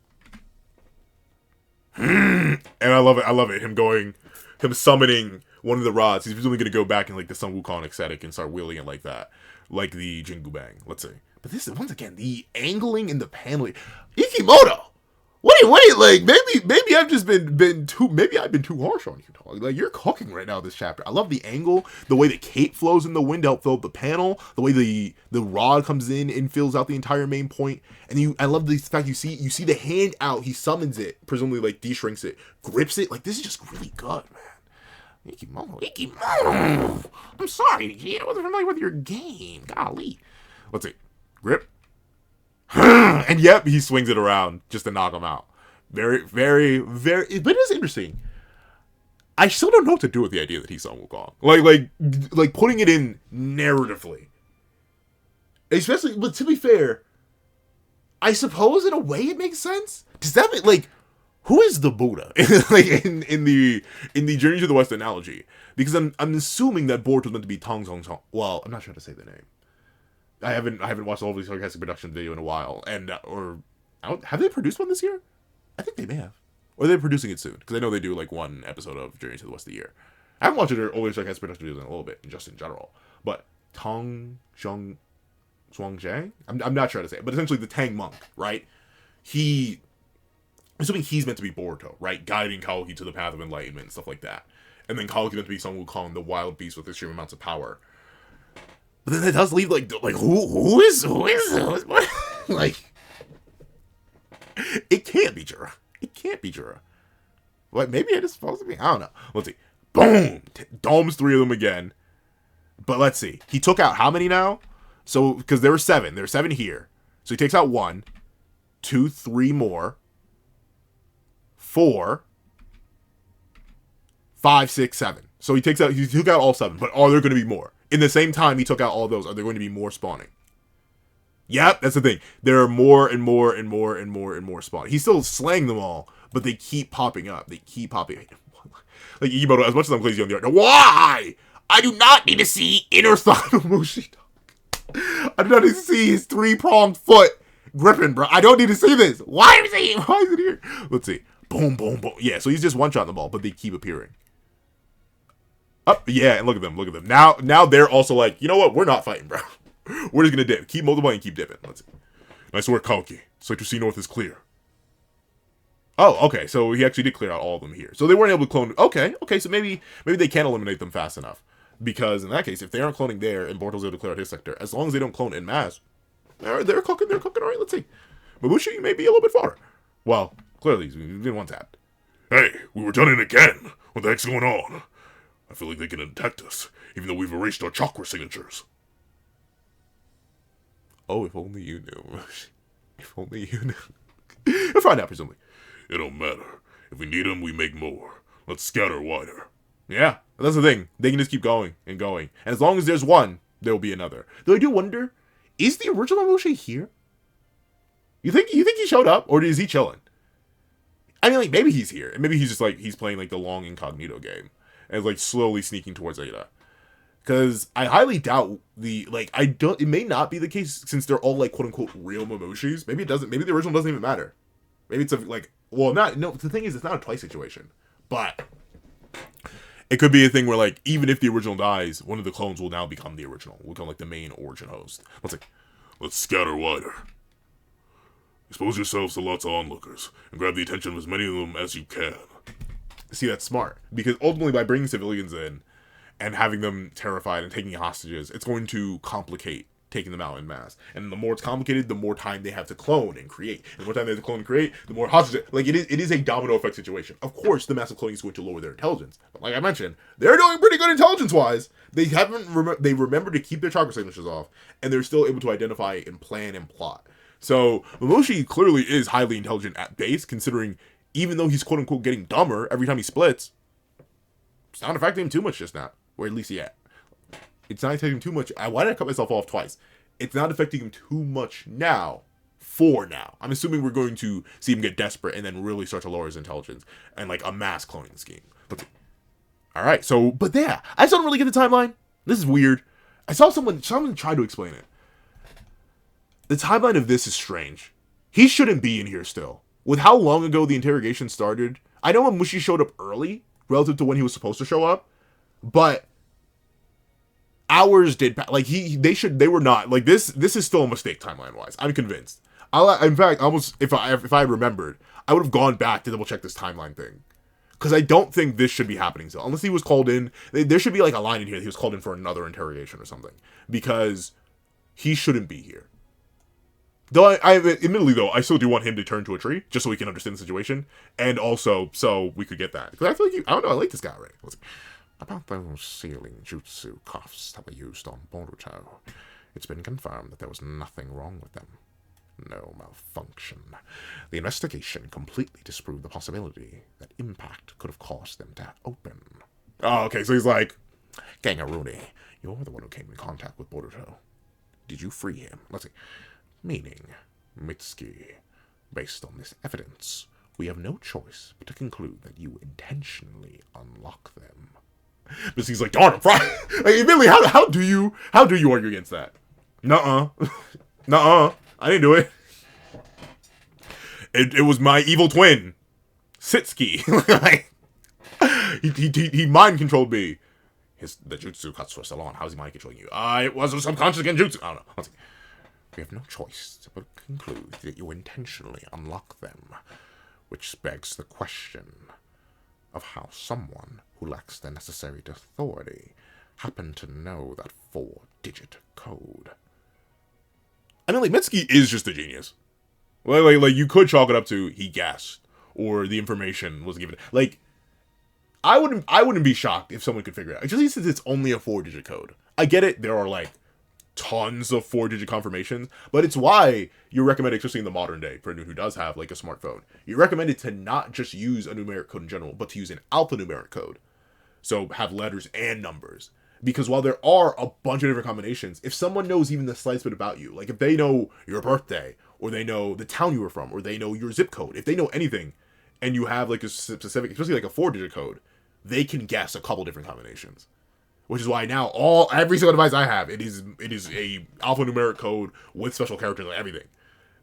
And I love it. Him summoning one of the rods. He's presumably going to go back in like the Sun Wukong aesthetic and start wheeling it like that. Like the Jingu Bang. Let's see. But this is, once again, the angling and the paneling. Ikimoto! What do you like? Maybe I've just been too harsh on you, dog. Like, you're cooking right now this chapter. I love the angle, the way that Kate flows in the wind to help fill up the panel, the way the rod comes in and fills out the entire main point. And I love the fact you see the hand out, he summons it, presumably like de-shrinks it, grips it. Like, this is just really good, man. Ikimoto. I'm sorry, I wasn't familiar with your game. Golly. Let's see. Grip. And yep, he swings it around just to knock him out. Very, very, very... But it is interesting. I still don't know what to do with the idea that he's Sun Wukong. Like putting it in narratively. Especially, but to be fair, I suppose in a way it makes sense. Does that make, like... Who is the Buddha? Like in the Journey to the West analogy? Because I'm assuming that Boruto's meant to be Tong Song Song. Well, I'm not sure how to say the name. I haven't watched the whole sarcastic production video in a while, and have they produced one this year? I think they may have, or they're producing it soon because I know they do like one episode of Journey to the West a year. I haven't watched their older sarcastic production videos in a little bit, just in general. But Tong Shuang Zhang, I'm not sure how to say it, but essentially the Tang monk, right? I'm assuming he's meant to be Boruto, right? Guiding Kawaki to the path of enlightenment and stuff like that. And then Kawaki meant to be Sun Wukong, the wild beast with extreme amounts of power. But then it does leave like who is what? Like, it can't be Jura. It can't be Jura. Like, maybe it is supposed to be. I don't know. Let's see. Boom! Domes 3 of them again. But let's see. He took out how many now? So, because there were 7. There were 7 here. So he takes out 1, 2, 3 more. 4, 5, 6, 7. So he took out all 7. But are there going to be more? In the same time he took out all those, are there going to be more spawning? Yep, that's the thing. There are more and more and more and more and more spawning. He's still slaying them all, but they keep popping up. They keep popping. Like Ikimoto, as much as I'm crazy on the art, why? I do not need to see inner thigh of Mushi. I do not need to see his 3-pronged foot gripping, bro. I don't need to see this. Why is it here? Let's see. Boom, boom, boom. Yeah, so he's just one-shotting the ball, but they keep appearing. Up, yeah, and look at them. Now they're also like, you know what? We're not fighting, bro. We're just gonna dip. Keep multiplying and keep dipping. Let's see. Nice work, Kawaki. Sector C North is clear. Oh, okay. So he actually did clear out all of them here. So they weren't able to clone. Okay. So maybe they can eliminate them fast enough. Because in that case, if they aren't cloning there and Boruto's able to clear out his sector, as long as they don't clone en masse, They're cooking. They're cooking. All right, let's see. Momoshiki may be a little bit far. Well, clearly he's been one tapped. Hey, we were done it again. What the heck's going on? I feel like they can detect us, even though we've erased our chakra signatures. Oh, if only you knew. If only you knew. You'll find out, presumably. It don't matter. If we need them, we make more. Let's scatter wider. Yeah, that's the thing. They can just keep going and going. And as long as there's one, there will be another. Though I do wonder, is the original Momoshiki here? You think he showed up, or is he chilling? I mean, like, maybe he's here. And maybe he's just, like, he's playing, like, the long incognito game. And, like, slowly sneaking towards Ada. Because I highly doubt it may not be the case since they're all, like, quote-unquote real Momoshis. Maybe it doesn't, maybe the original doesn't even matter. Maybe it's, the thing is, it's not a twice situation. But it could be a thing where, like, even if the original dies, one of the clones will now become the original. Will become, like, the main origin host. Let's scatter wider. Expose yourselves to lots of onlookers, and grab the attention of as many of them as you can. See, that's smart. Because ultimately, by bringing civilians in, and having them terrified and taking hostages, it's going to complicate taking them out en masse. And the more it's complicated, the more time they have to clone and create. And the more time they have to clone and create, the more hostages. Like, it is a domino effect situation. Of course, the massive cloning is going to lower their intelligence. But like I mentioned, they're doing pretty good intelligence-wise. They they remember to keep their chakra signatures off, and they're still able to identify and plan and plot. So, Momoshiki clearly is highly intelligent at base, considering even though he's quote-unquote getting dumber every time he splits, it's not affecting him too much just now. Or at least yet. It's not affecting him too much. Why did I cut myself off twice? It's not affecting him too much now. For now. I'm assuming we're going to see him get desperate and then really start to lower his intelligence. And like a mass cloning scheme. Alright, so, but yeah. I still don't really get the timeline. This is weird. I saw someone try to explain it. The timeline of this is strange. He shouldn't be in here still. With how long ago the interrogation started, I know Mushi showed up early, relative to when he was supposed to show up, but hours did pass. Like, they were not, like, this is still a mistake timeline-wise. I'm convinced. In fact, almost, if I remembered, I would have gone back to double-check this timeline thing. Because I don't think this should be happening still. Unless he was called in, there should be, like, a line in here that he was called in for another interrogation or something. Because he shouldn't be here. Though admittedly though, I still do want him to turn to a tree, just so we can understand the situation, and also so we could get that. Because I feel like I don't know, I like this guy already. About those sealing jutsu cuffs that were used on Boruto, it's been confirmed that there was nothing wrong with them. No malfunction. The investigation completely disproved the possibility that impact could have caused them to open. Oh, okay, so he's like, Gangaruni, you're the one who came in contact with Boruto. Did you free him? Let's see. Meaning, Mitsuki, based on this evidence, we have no choice but to conclude that you intentionally unlock them. Mitsuki's like, darn, I'm fried. Like, admittedly, how do you argue against that? Nuh-uh. Nuh-uh. I didn't do it. It was my evil twin, Sitsuki. he mind controlled me. The jutsu cuts were still on. How's he mind controlling you? It was a subconscious genjutsu. I don't know. Let's see. We have no choice but conclude that you intentionally unlock them, which begs the question of how someone who lacks the necessary authority happened to know that 4-digit code. I mean, like, Mitsuki is just a genius. Like you could chalk it up to he guessed, or the information was given. Like, I wouldn't be shocked if someone could figure it out. Especially since it's only a 4-digit code. I get it. There are like tons of 4-digit confirmations, but it's why you recommend, especially in the modern day, for anyone who does have like a smartphone, you recommend it to not just use a numeric code in general, but to use an alphanumeric code. So have letters and numbers. Because while there are a bunch of different combinations, if someone knows even the slightest bit about you, like if they know your birthday, or they know the town you were from, or they know your zip code, if they know anything, and you have like a specific, especially like a 4-digit code, they can guess a couple different combinations. Which is why now every single device I have, it is a alphanumeric code with special characters and everything.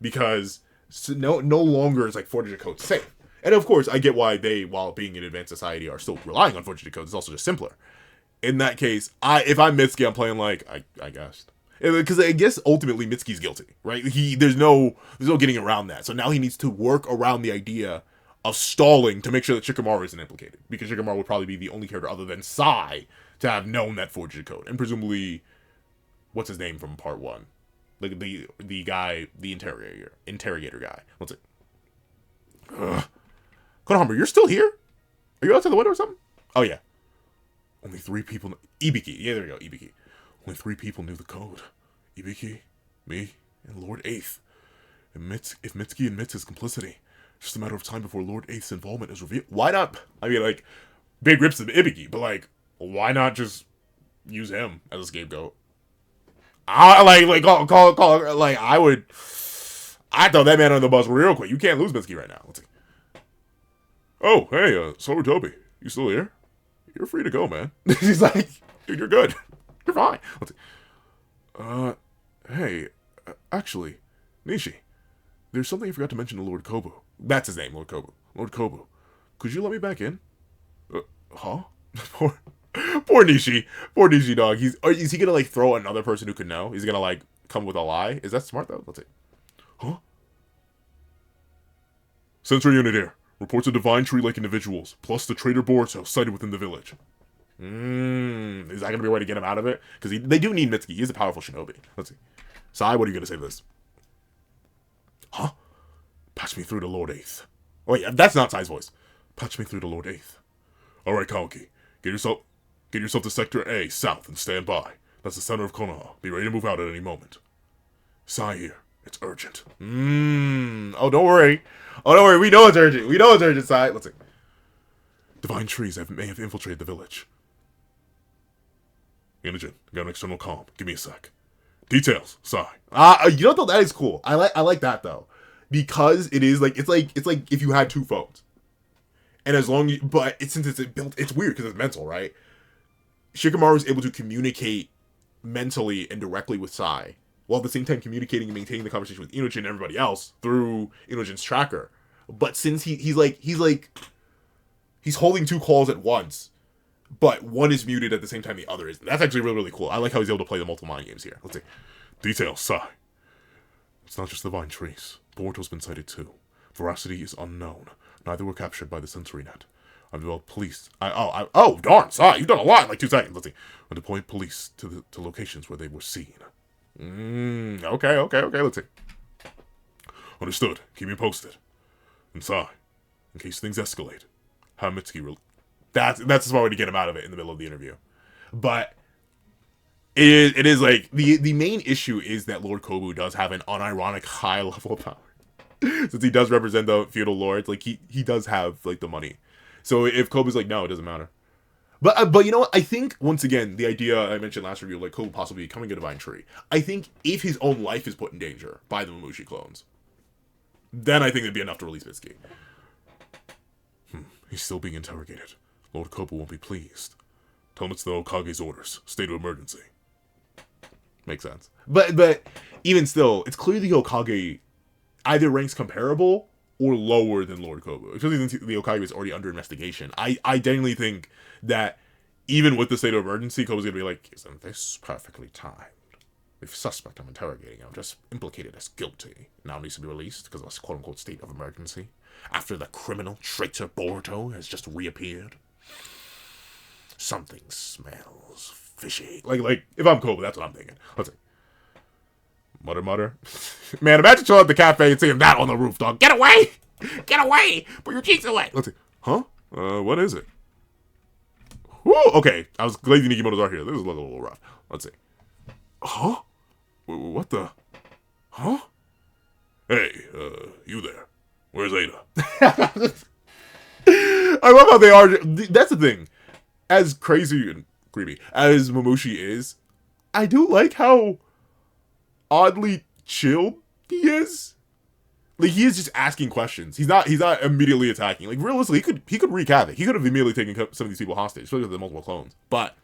Because no longer is like 4-digit code safe. And of course, I get why they, while being in advanced society, are still relying on 4-digit codes. It's also just simpler. In that case, if I'm Mitsuki, I'm playing like, I guessed. Because I guess ultimately Mitsuki's guilty, right? There's no getting around that. So now he needs to work around the idea of stalling to make sure that Shikamaru isn't implicated. Because Shikamaru would probably be the only character other than Sai to have known that 4-digit code. And presumably, what's his name from part 1? Like the guy, the interrogator guy. Let's see. Konohama, you're still here? Are you outside the window or something? Oh yeah. Only 3 people. Ibiki. Yeah, there we go. Ibiki. Only 3 people knew the code. Ibiki, me, and Lord Eighth. If Mitsuki admits his complicity, it's just a matter of time before Lord Eighth's involvement is revealed. Why not? I mean, like, big rips of Ibiki, but like, why not just use him as a scapegoat? Like I'd throw that man on the bus real quick. You can't lose Mitsuki right now. Let's see. Oh, hey, Sarutobi, you still here? You're free to go, man. She's like, dude, you're good. You're fine. Let's see. Hey, actually, Nishi, there's something you forgot to mention to Lord Kobu. That's his name, Lord Kobu. Lord Kobu, could you let me back in? Huh? Poor Nishi. Poor Nishi, dog. Is he gonna, like, throw another person who could know? Is he gonna, like, come with a lie? Is that smart, though? Let's see. Huh? Sensor unit here. Reports of divine tree-like individuals, plus the traitor Boruto sighted within the village. Is that gonna be a way to get him out of it? Because they do need Mitsuki. He's a powerful shinobi. Let's see. Sai, what are you gonna say to this? Huh? Patch me through to Lord Eighth. Oh, wait, that's not Sai's voice. Patch me through to Lord Eighth. Alright, Kawaki. Get yourself to Sector A, south, and stand by. That's the center of Konoha. Be ready to move out at any moment. Sai here. It's urgent. Oh, don't worry. Oh, don't worry. We know it's urgent. We know it's urgent, Sai. Let's see. Divine trees may have infiltrated the village. Inogen, got an external comm. Give me a sec. Details, Sai. You know what, though? That is cool. I like that, though. Because it is like, it's like if you had 2 phones. And as long as, but since it's built, it's weird because it's mental, right? Shikamaru is able to communicate mentally and directly with Sai, while at the same time communicating and maintaining the conversation with Inogen and everybody else through Inogen's tracker. But since he's holding 2 calls at once, but one is muted at the same time the other is. That's actually really, really cool. I like how he's able to play the multiple mind games here. Let's see. Details, Sai. It's not just the vine trees. Boruto's been sighted too. Veracity is unknown. Neither were captured by the sensory net. I've developed police. Oh, darn, Sai, you've done a lot in like 2 seconds. Let's see. I deployed police to locations where they were seen. Okay, let's see. Understood. Keep me posted. And Sai, in case things escalate, have Mitsuki That's the smart way to get him out of it in the middle of the interview. But it is like the main issue is that Lord Kobu does have an unironic high level of power. Since he does represent the feudal lords, like he does have like the money. So if Kobu's like, no, it doesn't matter. But you know what? I think once again the idea I mentioned last review, like Kobu possibly becoming a divine tree. I think if his own life is put in danger by the Momoshiki clones, then I think it'd be enough to release Mitsuki. He's still being interrogated. Lord Kobu won't be pleased. Tell him it's the Hokage's orders. State of emergency. Makes sense. But even still, it's clear the Hokage either ranks comparable or lower than Lord Kobu. Especially since the Hokage is already under investigation. I genuinely think that even with the state of emergency, Kobu's gonna be like, isn't this perfectly timed? The suspect I'm interrogating, I'm just implicated as guilty. Now needs to be released because of a quote-unquote state of emergency. After the criminal traitor Boruto has just reappeared. Something smells fishy. Like if I'm Kobu, that's what I'm thinking. Let's see. Mutter. Man, imagine chilling at the cafe and seeing that on the roof, dog. Get away! Get away! Put your cheeks away! Let's see. Huh? What is it? Woo! Okay, I was glad Nikimoto's are here. This is a little rough. Let's see. Huh? What the? Huh? Hey, you there. Where's Ada? I love how they are. That's the thing. As crazy and creepy as Momoshiki is, I do like how oddly chilled he is. Like, he is just asking questions. He's not immediately attacking. Like, realistically, he could wreak havoc. He could have immediately taken some of these people hostage, especially with the multiple clones. But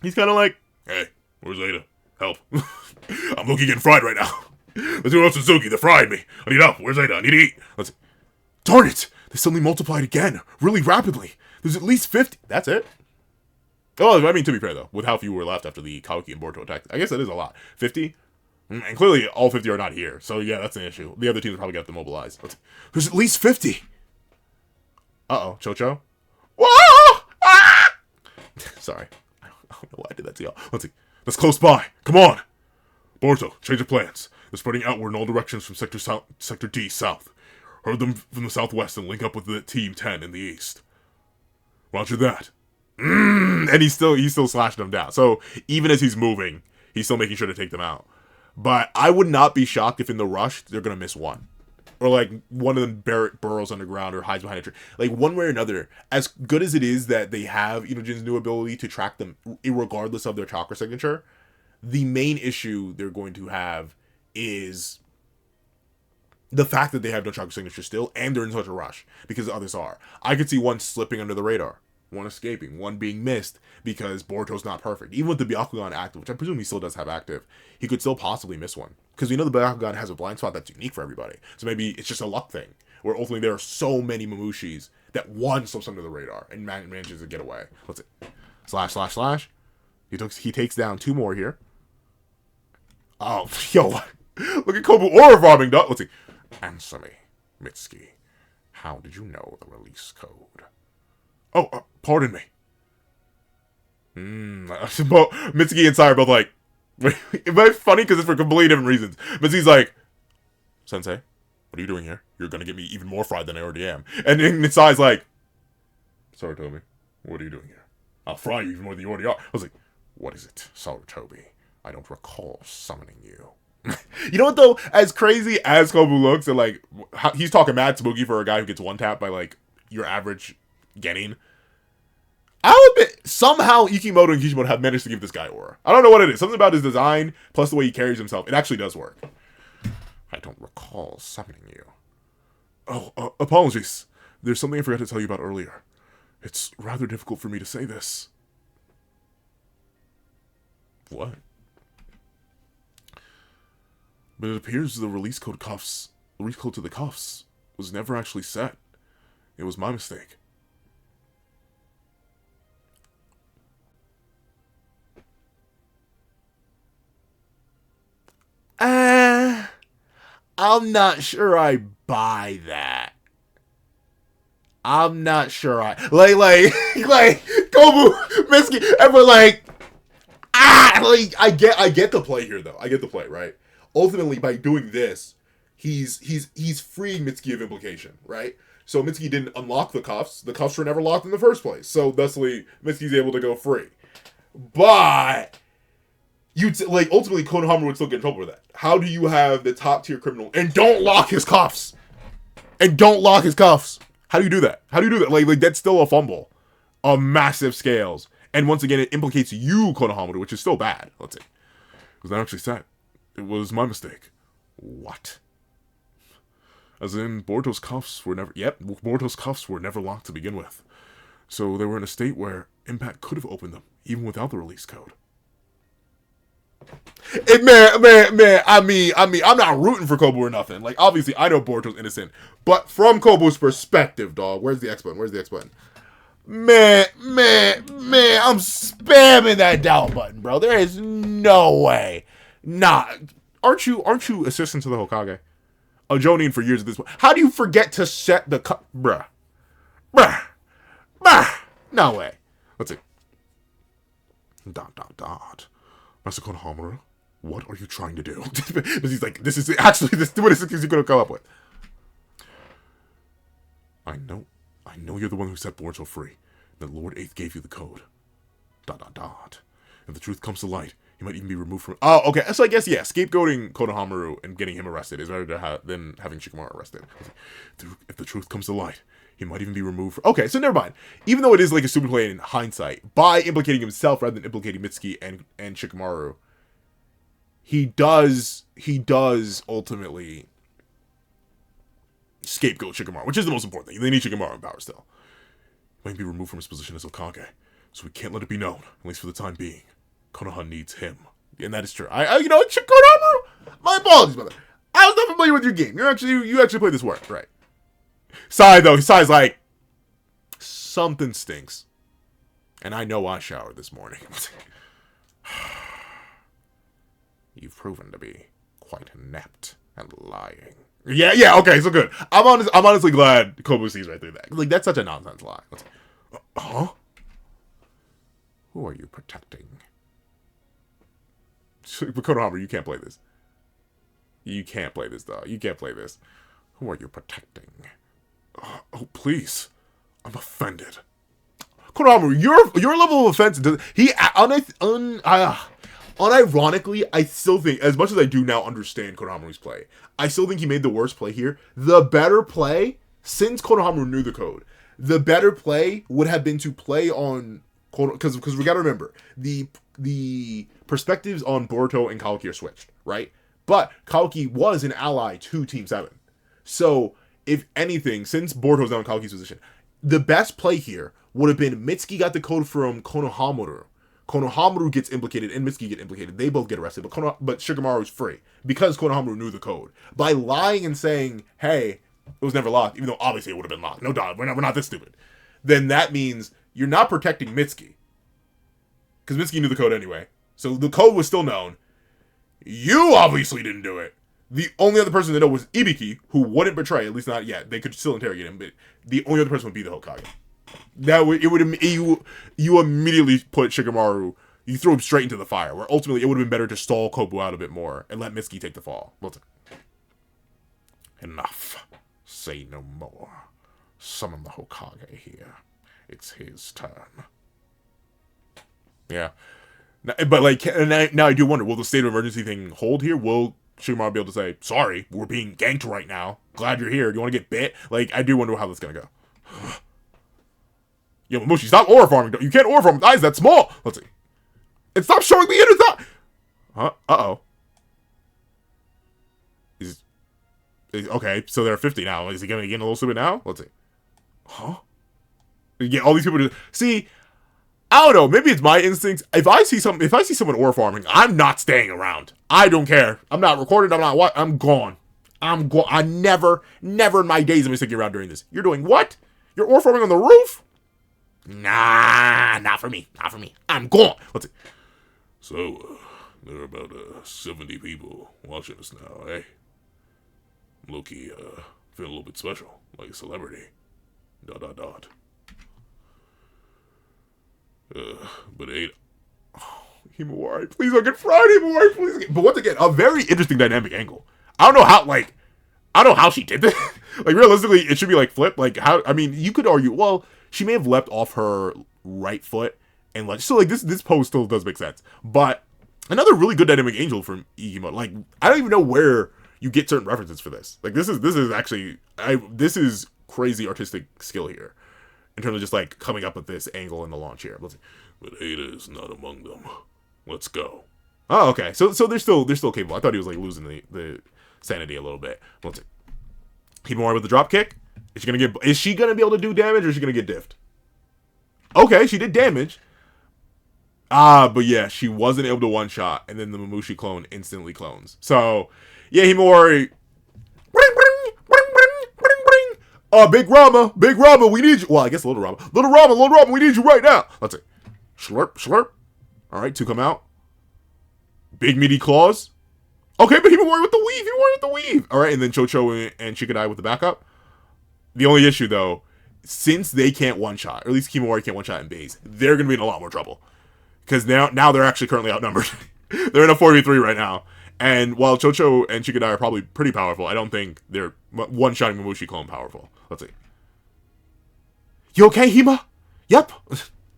he's kind of like, hey, where's Ada? Help. I'm looking getting fried right now. Let's do it, Suzuki. They fried me. I need help. Where's Ada? I need to eat. Let's see. Darn it! They suddenly multiplied again, really rapidly. There's at least 50. That's it. Oh, I mean, to be fair, though, with how few were left after the Kawaki and Boruto attack, I guess that is a lot. 50? And clearly, all 50 are not here. So, yeah, that's an issue. The other teams probably got them mobilized. There's at least 50. Uh-oh. Chocho? Whoa! Ah! Sorry. I don't know why I did that to y'all. Let's see. That's close by. Come on. Boruto, change of plans. They're spreading outward in all directions from Sector D south. Herd them from the southwest and link up with the Team 10 in the east. Roger that. And he's still slashing them down. So even as he's moving, he's still making sure to take them out. But I would not be shocked if in the rush they're gonna miss one, or like one of them burrows underground or hides behind a tree. Like one way or another, as good as it is that they have Inojin's new ability to track them regardless of their chakra signature, the main issue they're going to have is the fact that they have no chakra signature still, and they're in such a rush because the others are. I could see one slipping under the radar, one escaping, one being missed because Boruto's not perfect. Even with the Byakugan active, which I presume he still does have active, he could still possibly miss one. Because we know the Byakugan has a blind spot that's unique for everybody. So maybe it's just a luck thing, where ultimately there are so many Momoshis that one slips under the radar and manages to get away. Let's see. Slash, slash, slash. He takes down 2 more here. Oh, yo, look at Kobu aura robbing. Let's see. Answer me, Mitsuki. How did you know the release code? Oh, pardon me. Mitsuki and Sai are both like, it's funny because it's for completely different reasons. Mitsuki's like, Sensei, what are you doing here? You're gonna get me even more fried than I already am. And then Sai's like, Sarutobi, what are you doing here? I'll fry you even more than you already are. I was like, what is it, Sarutobi? I don't recall summoning you. You know what though? As crazy as Kobu looks, and like he's talking mad spooky for a guy who gets one tap by like your average Genin. I'll admit, somehow Ikimoto and Kishimoto have managed to give this guy aura. I don't know what it is. Something about his design, plus the way he carries himself. It actually does work. I don't recall summoning you. Oh, apologies. There's something I forgot to tell you about earlier. It's rather difficult for me to say this. What? But it appears the release code to the cuffs was never actually set. It was my mistake. I'm not sure I buy that. I'm not sure I like Kobu, Mitsuki, everyone like I get the play here though. I get the play, right? Ultimately, by doing this, he's freeing Mitsuki of implication, right? So Mitsuki didn't unlock the cuffs. The cuffs were never locked in the first place. So thusly, Mitsuki's able to go free. But ultimately Konohamaru would still get in trouble with that. How do you have the top tier criminal and don't lock his cuffs? How do you do that? Like that's still a fumble of massive scales. And once again, it implicates you, Konohamaru, which is still bad. Let's see. It was not actually set. It was my mistake. What? As in, Boruto's cuffs were never locked to begin with. So they were in a state where Impact could have opened them, even without the release code. Man, I mean, I'm not rooting for Kobu or nothing. Like, obviously, I know Boruto's innocent. But from Kobu's perspective, dog, where's the X button? Man, I'm spamming that down button, bro. There is no way. Nah. Aren't you assistant to the Hokage? A Jonin for years at this point. How do you forget to set the Bruh. No way. Let's see. ... Master Konohamaru, what are you trying to do? Because he's like, what is he gonna come up with? I know you're the one who set Boruto free. That Lord 8th gave you the code. ... If the truth comes to light, he might even be removed from... Oh, okay. So I guess, yeah, scapegoating Konohamaru and getting him arrested is better than having Shikamaru arrested. If the truth comes to light, he might even be removed from... Okay, so never mind. Even though it is like a stupid play in hindsight, by implicating himself rather than implicating Mitsuki and Shikamaru, he does ultimately scapegoat Shikamaru, which is the most important thing. They need Shikamaru in power still. He might be removed from his position as Hokage, so we can't let it be known, at least for the time being. Konoha needs him. And that is true. Konohamaru, my apologies, brother. I was not familiar with your game. You actually played this work, right? Sai's like, something stinks. And I know I showered this morning. You've proven to be quite inept and lying. Yeah, okay, so good. I'm honestly glad Kobu sees right through that. Like, that's such a nonsense lie. Huh? Who are you protecting? But Konohamaru, you can't play this. You can't play this, dog. You can't play this. Who are you protecting? Oh, please. I'm offended. Konohamaru, your level of offense does unironically, I still think, as much as I do now understand Konohamaru's play, I still think he made the worst play here. The better play, since Konohamaru knew the code, the better play would have been to play on because we got to remember the perspectives on Boruto and Kawaki are switched, right? But Kawaki was an ally to Team 7. So, if anything, since Boruto's now in Kawaki's position, the best play here would have been Mitsuki got the code from Konohamaru. Konohamaru gets implicated and Mitsuki get implicated. They both get arrested, but Shikamaru is free because Konohamaru knew the code. By lying and saying, hey, it was never locked, even though obviously it would have been locked. No doubt, we're not this stupid. Then that means you're not protecting Mitsuki. Because Mitsuki knew the code anyway. So the code was still known. You obviously didn't do it. The only other person to know was Ibiki, who wouldn't betray, at least not yet. They could still interrogate him, but the only other person would be the Hokage. You immediately put Shikamaru, you threw him straight into the fire, where ultimately it would have been better to stall Kobu out a bit more and let Mitsuki take the fall. Enough. Say no more. Summon the Hokage here. It's his turn. Yeah. But like, now I do wonder, will the state of emergency thing hold here? Will Shikamaru be able to say, sorry, we're being ganked right now. Glad you're here. Do you want to get bit? Like, I do wonder how this is going to go. Yo, Mushi, stop aura farming. You can't aura farm with eyes that small. Let's see. And stop showing the inner thought. Huh? Uh-oh. Okay, so they're 50 now. Is he going to get a little stupid now? Let's see. Huh? Yeah, all these people just... See, I don't know. Maybe it's my instincts. If I see someone aura farming, I'm not staying around. I don't care. I'm not recorded. I'm not what. I'm gone. I never in my days am I sticking around during this. You're doing what? You're aura farming on the roof? Nah, not for me. Not for me. I'm gone. Let's see. So, there are about 70 people watching us now, eh? Loki, feel a little bit special, like a celebrity. ... But ain't... Oh, Himiwari, please don't get fried, Himiwari, please. But once again, a very interesting dynamic angle. I don't know how she did this. Like, realistically, it should be like flip. Like, how, I mean, you could argue, well, she may have leapt off her right foot and like, so like this pose still does make sense. But another really good dynamic angel from Igimo. Like, I don't even know where you get certain references for this. Like, this is actually, this is crazy artistic skill here in terms of just like coming up with this angle in the launch here. Let's see. But Ada is not among them. Let's go. Oh, okay. So they're still capable. I thought he was like losing the sanity a little bit. Let's see. Himawari with the drop kick. Is she gonna be able to do damage, or is she gonna get diffed? Okay, she did damage. But yeah, she wasn't able to one shot, and then the Momoshiki clone instantly clones. So yeah, Himawari. Big Rama, we need you. Well, I guess Little Rama, we need you right now. Let's see. Slurp. All right, two come out. Big meaty claws. Okay, but Himawari with the weave. All right, and then Chocho and Shikadai with the backup. The only issue, though, since they can't one-shot, or at least Himawari can't one-shot in base, they're going to be in a lot more trouble. Because now they're actually currently outnumbered. They're in a 4v3 right now. And while Chocho and Shikadai are probably pretty powerful, I don't think they're one-shotting Momoshiki clone powerful. Let's see. You okay, Hima? Yep.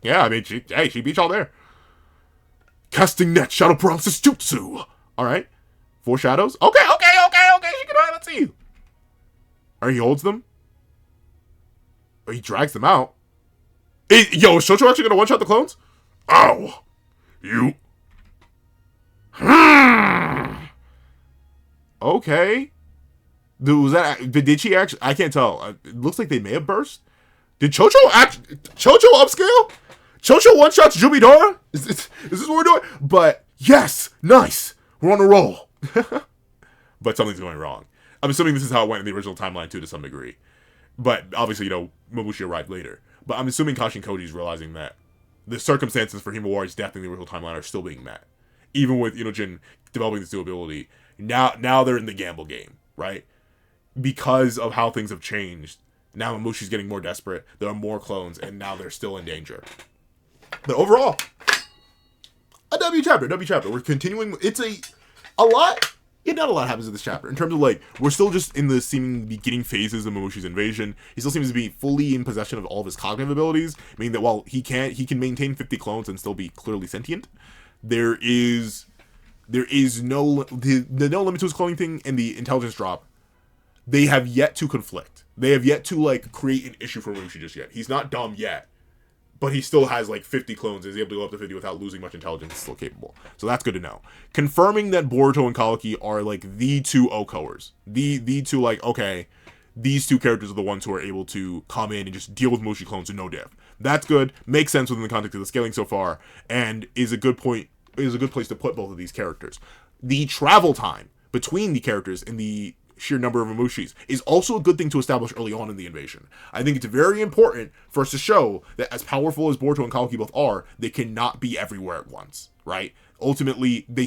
Yeah, I mean, she beat y'all there. Casting net, shadow paralysis jutsu. All right. 4 shadows. Okay. Shikadai, let's see. Or he holds them. Or he drags them out. Is Chocho actually gonna one-shot the clones? Ow! You. Okay. Dude, did she actually? I can't tell. It looks like they may have burst. Did Chocho upscale? Chocho one-shots Jubidora? Is this what we're doing? But yes, nice. We're on a roll. But something's going wrong. I'm assuming this is how it went in the original timeline too, to some degree. But obviously, Momoshiki arrived later. But I'm assuming Kashin Koji's realizing that the circumstances for Himawari's death in the original timeline are still being met. Even with Jin developing this new ability, now they're in the gamble game, right? Because of how things have changed, now Momoshiki's getting more desperate, there are more clones, and now they're still in danger. But overall, a W chapter, W chapter. We're continuing. It's a lot. Yeah, not a lot happens in this chapter. In terms of, like, we're still just in the seeming beginning phases of Momoshi's invasion. He still seems to be fully in possession of all of his cognitive abilities, meaning that while he can maintain 50 clones and still be clearly sentient, there is no no limit to his cloning thing, and the intelligence drop, they have yet to conflict. They have yet to, like, create an issue for Momoshi just yet. He's not dumb yet, but he still has, like, 50 clones. Is able to go up to 50 without losing much intelligence. Still capable. So that's good to know. Confirming that Boruto and Kawaki are, like, the two Okoers. The two, like, okay, these two characters are the ones who are able to come in and just deal with Moshi clones with no diff. That's good. Makes sense within the context of the scaling so far, and is a good point. Is a good place to put both of these characters. The travel time between the characters and the sheer number of Momoshis is also a good thing to establish early on in the invasion. I think it's very important for us to show that as powerful as Boruto and Kawaki both are, they cannot be everywhere at once, right? Ultimately, they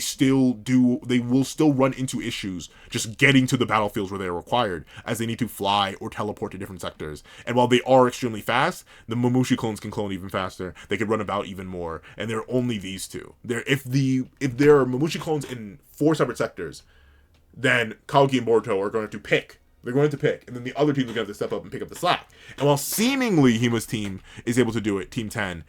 will still run into issues just getting to the battlefields where they are required, as they need to fly or teleport to different sectors. And while they are extremely fast, the Momoshi clones can clone even faster, they can run about even more, and there are only these two. If there are Momoshi clones in 4 separate sectors, then Kawaki and Boruto are going to pick. They're going to pick, and then the other teams are going to have to step up and pick up the slack. And while seemingly Hima's team is able to do it, Team 10,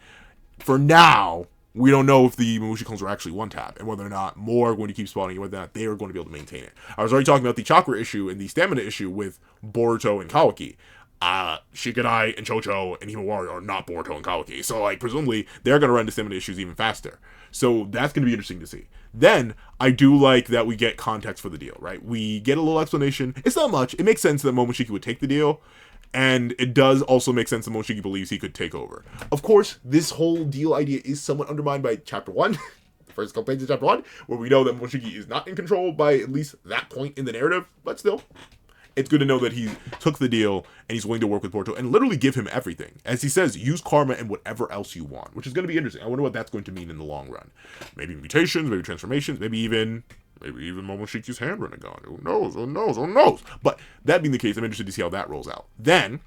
for now, we don't know if the Momoshi clones are actually one-tap, and whether or not more are going to keep spawning, and whether or not they are going to be able to maintain it. I was already talking about the chakra issue and the stamina issue with Boruto and Kawaki. Shikamaru and Chocho and Himiwari are not Boruto and Kawaki, so, like, presumably they're going to run into stamina issues even faster. So that's going to be interesting to see. Then, I do like that we get context for the deal, right? We get a little explanation. It's not much. It makes sense that Momoshiki would take the deal, and it does also make sense that Momoshiki believes he could take over. Of course, this whole deal idea is somewhat undermined by Chapter 1, the first couple pages of Chapter 1, where we know that Momoshiki is not in control by at least that point in the narrative, but still, it's good to know that he took the deal and he's willing to work with Boruto and literally give him everything. As he says, use karma and whatever else you want, which is going to be interesting. I wonder what that's going to mean in the long run. Maybe mutations, maybe transformations, maybe even Momoshiki's hand running gun. Who knows? Who knows? Who knows? But that being the case, I'm interested to see how that rolls out. Then,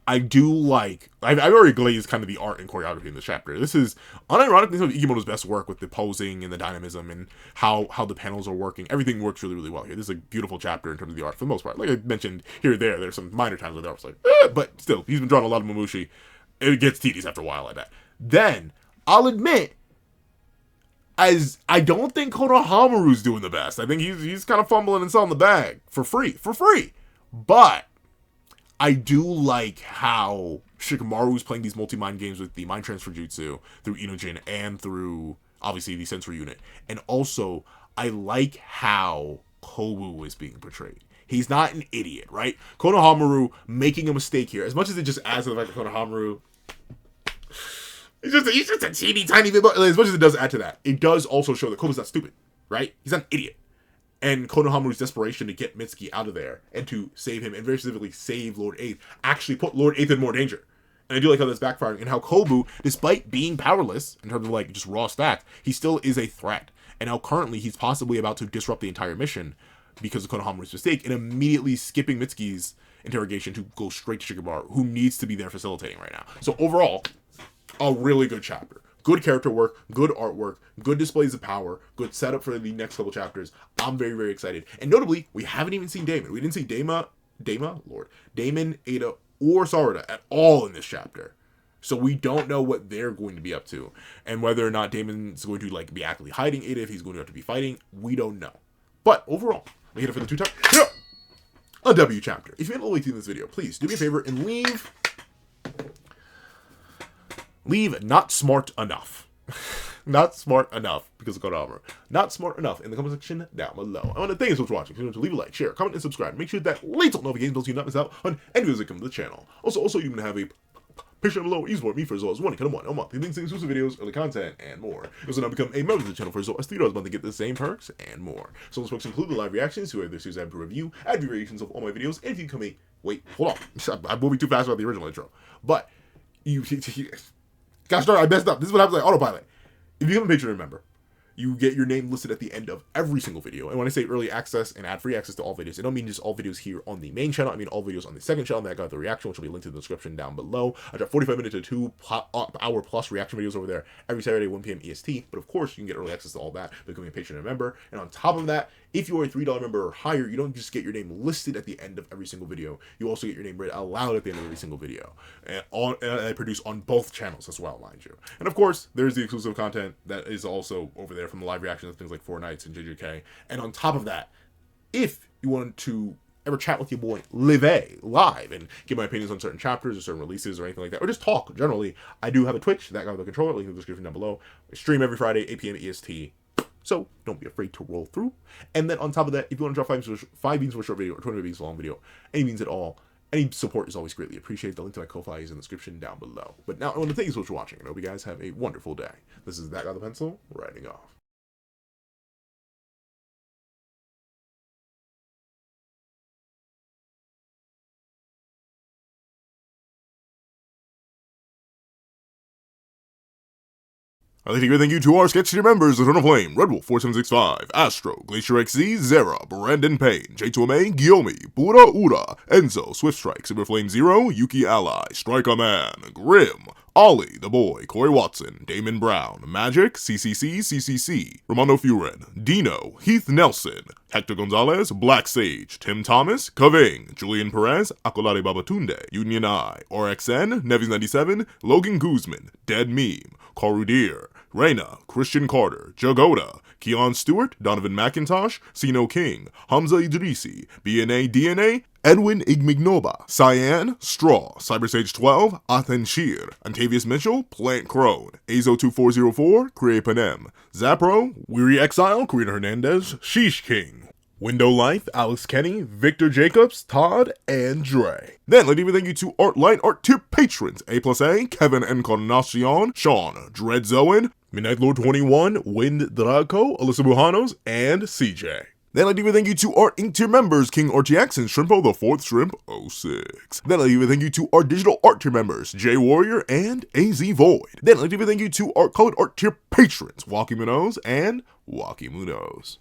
I do like, I've already glazed kind of the art and choreography in this chapter. This is unironically some of Ikemoto's best work with the posing and the dynamism and how the panels are working. Everything works really, really well here. This is a beautiful chapter in terms of the art for the most part. Like I mentioned here or there's some minor times where the art's like, but still, he's been drawing a lot of Momoshi. It gets tedious after a while, I bet. Then, I'll admit, as I don't think Konohamaru's doing the best. I think he's kind of fumbling and selling the bag for free. But I do like how Shikamaru's playing these multi-mind games with the mind transfer jutsu through Inojin and through, obviously, the sensory unit. And also, I like how Kobu is being portrayed. He's not an idiot, right? Konohamaru making a mistake here. As much as it just adds to the fact that Konohamaru, he's just a teeny tiny bit, but as much as it does add to that, it does also show that Kobu's not stupid, right? He's not an idiot. And Konohamaru's desperation to get Mitsuki out of there and to save him, and very specifically save Lord Eighth, actually put Lord Eighth in more danger. And I do like how that's backfiring, and how Kobu, despite being powerless in terms of like just raw stats, he still is a threat. And now currently he's possibly about to disrupt the entire mission because of Konohamaru's mistake, and immediately skipping Mitsuki's interrogation to go straight to Shikamaru, who needs to be there facilitating right now. So overall, a really good chapter. Good character work, good artwork, good displays of power, good setup for the next couple chapters. I'm very, very excited. And notably, we haven't even seen Damon. We didn't see Damon, Ada, or Sarada at all in this chapter. So we don't know what they're going to be up to. And whether or not Damon's going to like be actively hiding Ada, if he's going to have to be fighting, we don't know. But overall, we hit it for the 2 times. Yeah. A W chapter. If you haven't already seen this video, please do me a favor and leave not smart enough. Not smart enough because of Konohamaru. Not smart enough in the comment section down below. I want to thank you so much for watching. Remember to leave a like, share, comment, and subscribe. Make sure that little notification bell so you not miss out on any videos that come to the channel. Also, you can have a picture below. You support me for as low as $1 a month. Links to exclusive videos, early content, and more. You also now become a member of the channel for as low as $3 a month to get the same perks and more. So those perks include the live reactions to either series I have to review, ad variations of all my videos, and if you become a hold on, I'm moving too fast about the original intro. But gosh darn, I messed up. This is what happens like autopilot. If you become a Patreon member, you get your name listed at the end of every single video. And when I say early access and ad-free access to all videos, I don't mean just all videos here on the main channel. I mean all videos on the second channel that got the reaction, which will be linked in the description down below. I drop 45-minute to 2-hour plus reaction videos over there every Saturday, 1 p.m. EST. But of course, you can get early access to all that by becoming a patron and member. And on top of that, if you are a $3 member or higher, you don't just get your name listed at the end of every single video. You also get your name read out loud at the end of every single video. And I produce on both channels as well, mind you. And of course, there's the exclusive content that is also over there from the live reactions of things like Four Nights and JJK. And on top of that, if you want to ever chat with your boy live and give my opinions on certain chapters or certain releases or anything like that, or just talk generally, I do have a Twitch, that guy with the controller, link in the description down below. I stream every Friday, 8 p.m. EST. So don't be afraid to roll through. And then on top of that, if you want to drop 5 beans for a short video or 20 beans for a long video, any beans at all, any support is always greatly appreciated. The link to my Ko-Fi is in the description down below. But now I want to thank you so much for watching, and I hope you guys have a wonderful day. This is That Guy with the Pencil, writing off. I'd like to give a thank you to our sketch tier members: Eternal Flame, Red Wolf 4765, Astro, Glacier XZ, Zera, Brandon Payne, J2MA, Guillaume, Pura Ura, Enzo, Swift Strike, Cyberflame Zero, Yuki Ally, Striker Man, Grim, Ollie, The Boy, Corey Watson, Damon Brown, Magic, CCC, Romano Furen, Dino, Heath Nelson, Hector Gonzalez, Black Sage, Tim Thomas, Kaving, Julian Perez, Akolade Babatunde, Union I, RXN, Nevis97, Logan Guzman, Dead Meme, Karudir, Reyna, Christian Carter, Jagoda, Keon Stewart, Donovan McIntosh, Sino King, Hamza Idrisi, BNA DNA, Edwin Igmignoba, Cyan, Straw, CyberSage12, Athen Shear, Antavius Mitchell, Plant Crone, Azo2404, Kree Panem, Zapro, Weary Exile, Karina Hernandez, Sheesh King, Window Life, Alex Kenny, Victor Jacobs, Todd, and Dre. Then, let me thank you to Art tier patrons: A+A, Kevin Encarnacion, Sean, Dread Zoen, Midnight Lord 21, Wind Draco, Alyssa Bujanos, and CJ. Then I'd even thank you to our Ink tier members: King RTX and Shrimpo the 4th Shrimp 06. Then I'd even thank you to our digital art tier members: J Warrior and AZ Void. Then I'd even thank you to our colored art tier patrons: Wacky Munoz and Wacky Munoz.